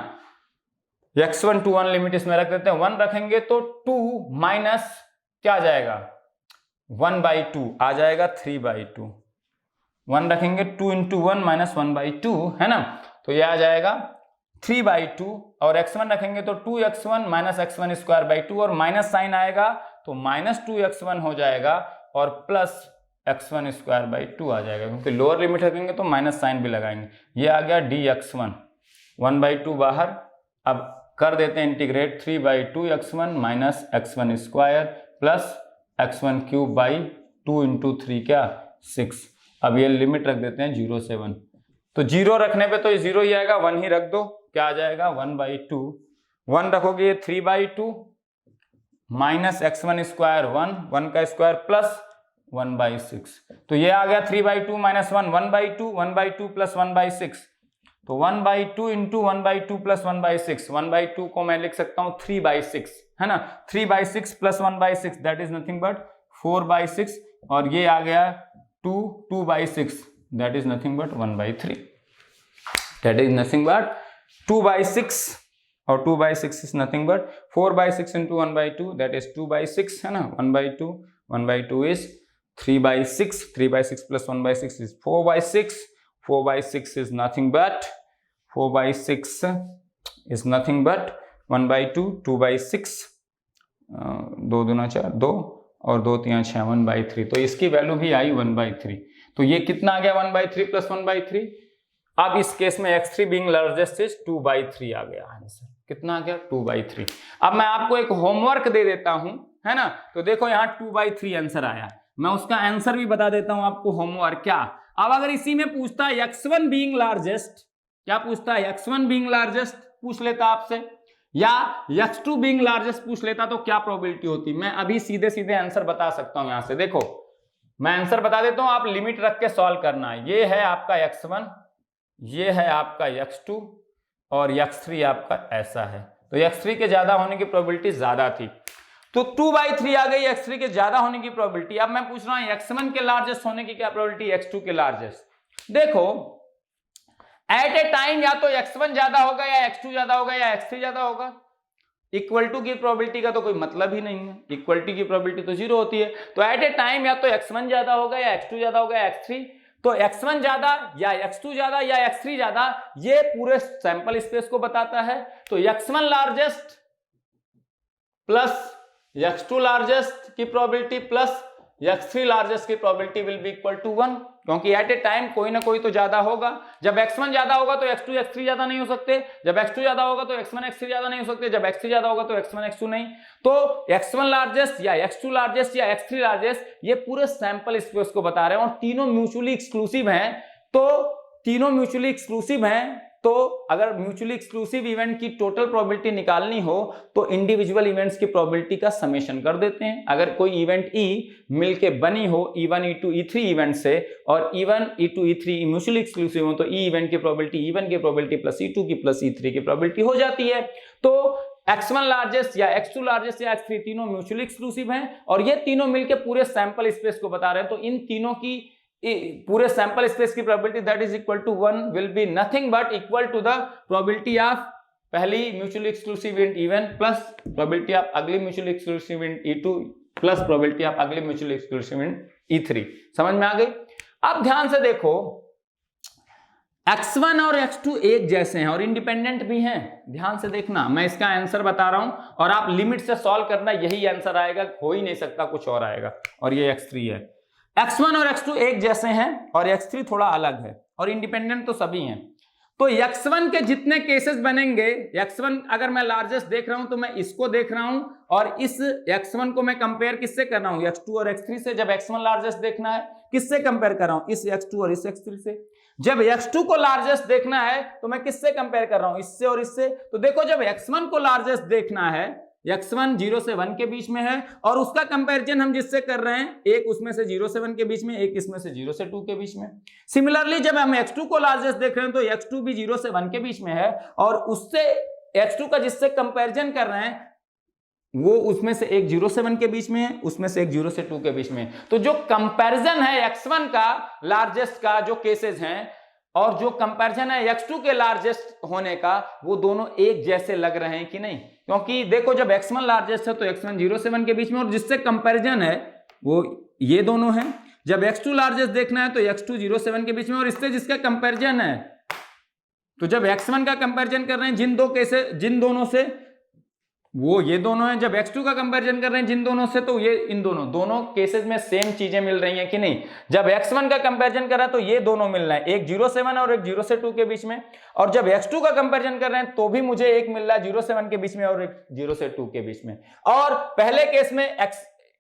x1 to 1 लिमिट इसमें रख देते हैं, 1 रखेंगे तो 2 माइनस क्या आ जाएगा, 1/2 आ जाएगा 3/2, 1 रखेंगे 2 into 1 - 1/2, है ना, तो ये आ जाएगा 3/2, और x1 रखेंगे तो 2x1 - x1 स्क्वायर बाई 2, और माइनस साइन आएगा तो -2x1 हो जाएगा, और प्लस x1 स्क्वायर बाई 2 आ जाएगा, क्योंकि लोअर लिमिट रखेंगे तो माइनस साइन भी लगाएंगे। ये आ गया dx1, 1/2 बाहर। अब कर देते हैं integrate, 3/2 x1 minus x1 square plus x1 cube by 2 into 3 क्या 6। अब ये लिमिट रख देते हैं 0 से 1, तो 0 रखने पे तो ये 0 ही आएगा, 1 ही रख दो, क्या आ जाएगा 1/2, 1 रखोगे ये 3/2 माइनस x1 स्क्वायर 1 का स्क्वायर प्लस 1/6। तो ये आ गया 3/2 माइनस 1, 1/2, 1/2 प्लस 1/6। तो 1/2 इंटू 1/2 प्लस 1/6, 1/2 को मैं लिख सकता हूं 3/6, है ना। 3/6 plus 1/6 that is nothing but 4/6, और ये आ गया 2/6 that is nothing but 1/3, that is nothing but 2/6, और 2/6 is nothing but 4/6 into 1/2 that is 2/6, है ना। 1/2 is 3/6, 3/6 plus 1/6 is 4/6, 4/6 is nothing but 4/6 is nothing but 1/2, 2/6, 2 दूना 4, 2 और 2 3 6, 1/3। तो इसकी वैल्यू भी आई 1/3। तो ये कितना आ गया 1/3 प्लस 1/3। अब इस केस में x3 being largest is 2/3 आ गया आंसर। कितना आ गया 2/3। अब मैं आपको एक होमवर्क दे देता हूं, है ना। तो देखो यहाँ 2/3 आंसर आया, मैं उसका आंसर भी बता देता हूं आपको होमवर्क। क्या अब अगर इसी में पूछता है x1 being largest, क्या पूछता है x1 being largest पूछ लेता आपसे, या x2 being largest पूछ लेता, तो क्या प्रोबेबिलिटी होती। मैं अभी सीधे सीधे आंसर बता सकता हूं। यहां से देखो मैं आंसर बता देता हूं, आप लिमिट रख के सॉल्व करना है। ये है आपका x1, ये है आपका x2, और x3 आपका ऐसा है। तो x3 के ज्यादा होने की प्रोबेबिलिटी ज्यादा थी, तो 2/3 आ गई x3 के ज्यादा होने की प्रोबेबिलिटी। अब मैं पूछ रहा हूं x1 के लार्जेस्ट होने की क्या प्रोबेबिलिटी, x2 के लार्जेस्ट। देखो एट ए टाइम या तो x1 ज्यादा होगा, या x2 ज्यादा होगा, या x3 ज्यादा होगा। इक्वल टू की प्रोबेबिलिटी का तो कोई मतलब ही नहीं है, इक्वलिटी की प्रोबेबिलिटी तो 0 होती है। तो एट ए टाइम या तो x1 ज्यादा होगा, या x2 ज्यादा होगा, या x3। तो x1 ज्यादा या x2 ज्यादा या x3 ज्यादा, ये पूरे सैंपल स्पेस को बताता है। तो x1 largest plus x2 largest की प्रोबेबिलिटी प्लस x3 लार्जेस्ट की probability will be equal to 1, क्योंकि एट ए टाइम कोई ना कोई तो ज्यादा होगा। जब x1 ज्यादा होगा तो x2 x3 ज्यादा नहीं हो सकते, जब x2 ज्यादा होगा तो x1 x3 ज्यादा नहीं हो सकते, जब x3 ज्यादा होगा तो x1 x2 नहीं। तो x1 लार्जेस्ट या x2 लार्जेस्ट या x3 लार्जेस्ट, ये पूरे सैंपल स्पेस को बता रहे हैं, और तीनों म्यूचुअली एक्सक्लूसिव हैं। तो तीनों म्यूचुअली एक्सक्लूसिव हैं, तो अगर म्यूचुअली एक्सक्लूसिव इवेंट की टोटल प्रोबेबिलिटी निकालनी हो तो इंडिविजुअल इवेंट्स की प्रोबेबिलिटी का समेशन कर देते हैं। अगर कोई इवेंट ई मिलके बनी हो E1 E2 E3 इवेंट से, और E1 E2 E3 mutually exclusive हो, तो ई इवेंट की प्रोबेबिलिटी E1 की प्रोबेबिलिटी प्लस E2 की प्लस E3 की प्रोबेबिलिटी हो जाती है। तो x1 लार्जेस्ट या x2 लार्जेस्ट या x3 तीनों म्यूचुअली एक्सक्लूसिव हैं, और ये तीनों मिलके पूरे सैंपल स्पेस को बता रहे हैं। तो इन तीनों की पूरे सैंपल स्पेस की probability that is equal to 1 will be nothing but equal to the probability of पहली mutually exclusive event E1 plus probability of अगली mutually exclusive event E2 plus probability of अगली म्यूचुअली एक्सक्लूसिव इवेंट E3। समझ में आ गई। अब ध्यान से देखो x1 और x2 एक जैसे हैं और इंडिपेंडेंट भी हैं। ध्यान से देखना, मैं इसका आंसर बता रहा हूं और आप लिमिट से सॉल्व करना, यही आंसर आएगा, हो ही नहीं सकता कुछ और आएगा। और ये x3 है। x1 और x2 एक जैसे हैं और x3 थोड़ा अलग है, और इंडिपेंडेंट तो सभी हैं। तो x1 के जितने केसेस बनेंगे, x1 अगर मैं लार्जेस्ट देख रहा हूं तो मैं इसको देख रहा हूं, और इस x1 को मैं कंपेयर किससे कर रहा हूं, x2 और x3 से। जब x1 लार्जेस्ट देखना है किससे कंपेयर कर रहा हूं, इस x2 और इस x3 से। जब x2 को लार्जेस्ट देखना है तो मैं किससे कंपेयर कर रहा हूं, इससे और इससे। तो देखो जब x1 को लार्जेस्ट देखना है, x1 0 से 1 के बीच में है, और उसका कंपैरिजन हम जिससे कर रहे हैं, एक उसमें से 0 से 1 के बीच में, एक इसमें से 0 से 2 के बीच में। सिमिलरली जब हम x2 को लार्जेस्ट देख रहे हैं तो x2 भी 0 से 1 के बीच में है, और उससे x2 का जिससे कंपैरिजन कर रहे हैं वो उसमें से एक 0 से 1 के बीच में है, उसमें से एक 0 से 2 के बीच में। तो जो कंपैरिजन है x1 का लार्जेस्ट का जो केसेस हैं, और जो कंपैरिजन है x2 के लार्जेस्ट होने का, वो दोनों एक जैसे लग रहे हैं कि नहीं। क्योंकि देखो जब x1 लार्जेस्ट है तो x1 0 से 1 के बीच में, और जिससे कंपैरिजन है वो ये दोनों हैं। जब x2 लार्जेस्ट देखना है तो x2 0 से 1 के बीच में, और इससे जिसका कंपैरिजन है, तो जब x1 का कंपैरिजन कर रहे हैं जिन दोनों से, वो ये दोनों हैं। जब x2 का कंपैरिजन कर रहे हैं जिन दोनों से, तो ये इन दोनों केसेस में सेम चीजें मिल रही हैं कि नहीं। जब x1 का कंपैरिजन कर रहा है तो ये दोनों मिल रहा है, एक 0 से 1 और एक 0 से 2 के बीच में। और जब x2 का कंपैरिजन कर रहे हैं तो भी मुझे एक मिल रहा है 0 से 1 के बीच में और एक 0 से 2 के बीच में। और पहले केस में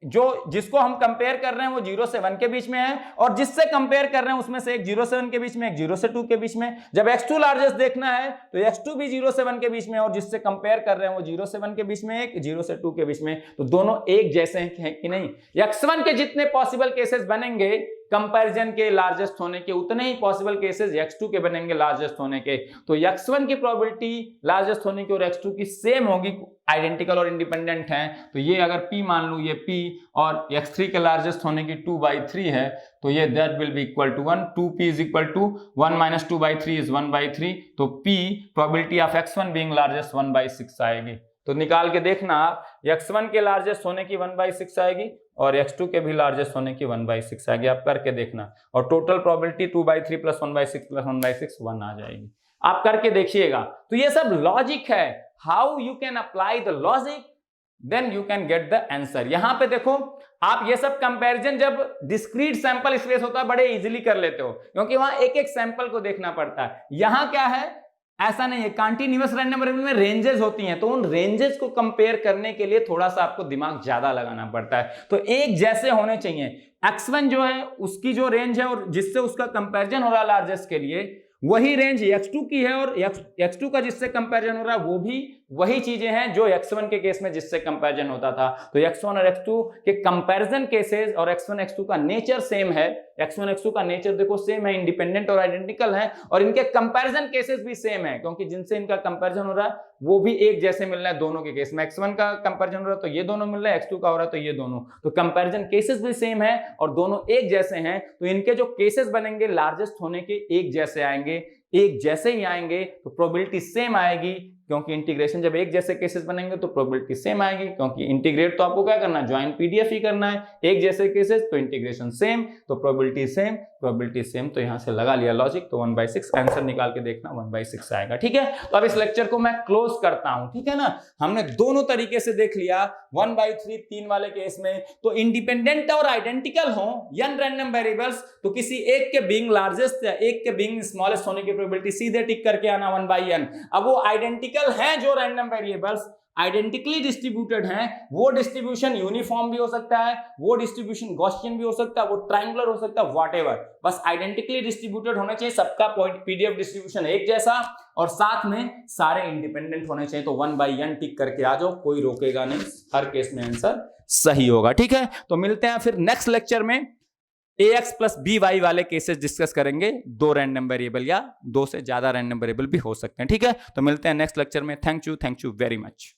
जो जिसको हम कंपेयर कर रहे हैं वो 0 से 1 के बीच में है, और जिससे कंपेयर कर रहे हैं उसमें से एक 0 से 1 के बीच में, एक 0 से 2 के बीच में। जब x2 लार्जेस्ट देखना है तो x2 भी 0 से 1 के बीच में, और जिससे कंपेयर कर रहे हैं वो 0 से 1 के बीच में, एक 0 से 2 के बीच में। तो दोनों एक जैसे हैं कि नहीं? x1 के जितने पॉसिबल केसेस बनेंगे कंपैरिजन के लार्जेस्ट होने के, उतने ही पॉसिबल केसेस x2 के बनेंगे लार्जेस्ट होने के। तो x1 की प्रोबेबिलिटी लार्जेस्ट होने की और x2 की सेम होगी, आइडेंटिकल और इंडिपेंडेंट हैं। तो ये अगर p मान लूं, ये p और x3 के लार्जेस्ट होने की 2/3 है, तो ये that will be equal to 1। 2p is equal to 1 minus 2/3 is 1/3। तो p probability of x1 being largest 1/6 आएगी। तो निकाल के देखना आप, x1 के लार्जेस्ट होने की 1/6 आएगी और x2 के भी लार्जेस्ट होने की 1/6 आएगी। आप करके देखना, और टोटल प्रोबेबिलिटी 2/3 प्लस 1/6 प्लस 1/6 1 आ जाएगी। आप करके देखिएगा। तो ये सब लॉजिक है, how you can apply the logic, then you can get the answer. यहां पे देखो, आप ये सब कंपैरिजन जब डिस्क्रीट सैंपल स्पेस होता है बड़े इजीली कर लेते हो, क्योंकि वहां एक एक सैंपल को देखना पड़ता है। यहां क्या है, ऐसा नहीं है। कंटीन्यूअस रैंडम वेरिएबल में रेंजेस होती हैं, तो उन रेंजेस को कंपेयर करने के लिए थोड़ा सा आपको दिमाग ज्यादा लगाना पड़ता है। तो एक जैसे होने चाहिए। x1 जो है उसकी जो रेंज है और जिससे उसका कंपैरिजन हो रहा है लार्जेस्ट के लिए, वही रेंज x2 की है, और x2 का जिससे कंपैरिजन हो रहा है वो भी वही चीजें हैं जो x1 के केस में जिससे कंपैरिजन होता था। तो x1 और x2 के कंपैरिजन केसेस और x1 x2 का नेचर सेम है। x1 x2 का नेचर देखो सेम है, इंडिपेंडेंट और आइडेंटिकल है, और इनके कंपैरिजन केसेस भी सेम है, क्योंकि जिनसे इनका कंपैरिजन हो रहा है वो भी एक जैसे मिल रहा है दोनों के केस में। x1 का कंपैरिजन हो रहा है तो ये दोनों मिल रहा है, x2 का हो रहा है तो ये दोनों। तो कंपैरिजन केसेस भी सेम है और दोनों एक जैसे हैं, तो इनके जो केसेस बनेंगे लार्जेस्ट होने के एक जैसे आएंगे। एक जैसे ही आएंगे तो प्रोबेबिलिटी सेम आएगी, क्योंकि इंटीग्रेशन जब एक जैसे केसेस बनेंगे तो प्रोबेबिलिटी सेम आएगी, क्योंकि इंटीग्रेट तो आपको क्या करना है, ज्वाइन पीडीएफ ही करना है। एक जैसे केसेस तो इंटीग्रेशन सेम, तो प्रोबेबिलिटी सेम, प्रोबेबिलिटी सेम। तो यहां से लगा लिया लॉजिक, तो 1/6 आंसर निकाल के देखना 1/6 आएगा। ठीक है, तो अब इस लेक्चर को मैं क्लोज करता हूं। ठीक है ना, हमने दोनों तरीके से देख लिया। 1/3 3 वाले केस में तो इंडिपेंडेंट और आइडेंटिकल हो n रैंडम वेरिएबल्स, तो किसी एक के बीइंग लार्जेस्ट या एक के बीइंग स्मॉलेस्ट होने की प्रोबेबिलिटी सीधे टिक करके आना 1/n। अब वो आइडेंटिकल हैं जो रैंडम वेरिएबल्स आइडेंटिकली डिस्ट्रीब्यूटेड हैं, वो डिस्ट्रीब्यूशन यूनिफॉर्म भी हो सकता है, वो डिस्ट्रीब्यूशन गॉसियन भी हो सकता है, वो ट्रायंगुलर हो सकता है, व्हाटएवर, बस आइडेंटिकली डिस्ट्रीब्यूटेड होने चाहिए, सबका पीडीएफ डिस्ट्रीब्यूशन एक जैसा, और साथ में सारे इंडिपेंडेंट होने चाहिए। तो 1/n टिक करके आ जाओ, कोई रोकेगा नहीं, हर केस में आंसर सही होगा। ठीक है, तो मिलते हैं फिर नेक्स्ट लेक्चर में। ax प्लस by वाले केसेस डिस्कस करेंगे, 2 रैंडम वेरिएबल या 2 से ज्यादा रैंडम वेरिएबल भी हो सकते हैं। ठीक है, तो मिलते हैं नेक्स्ट लेक्चर में। Thank you very much.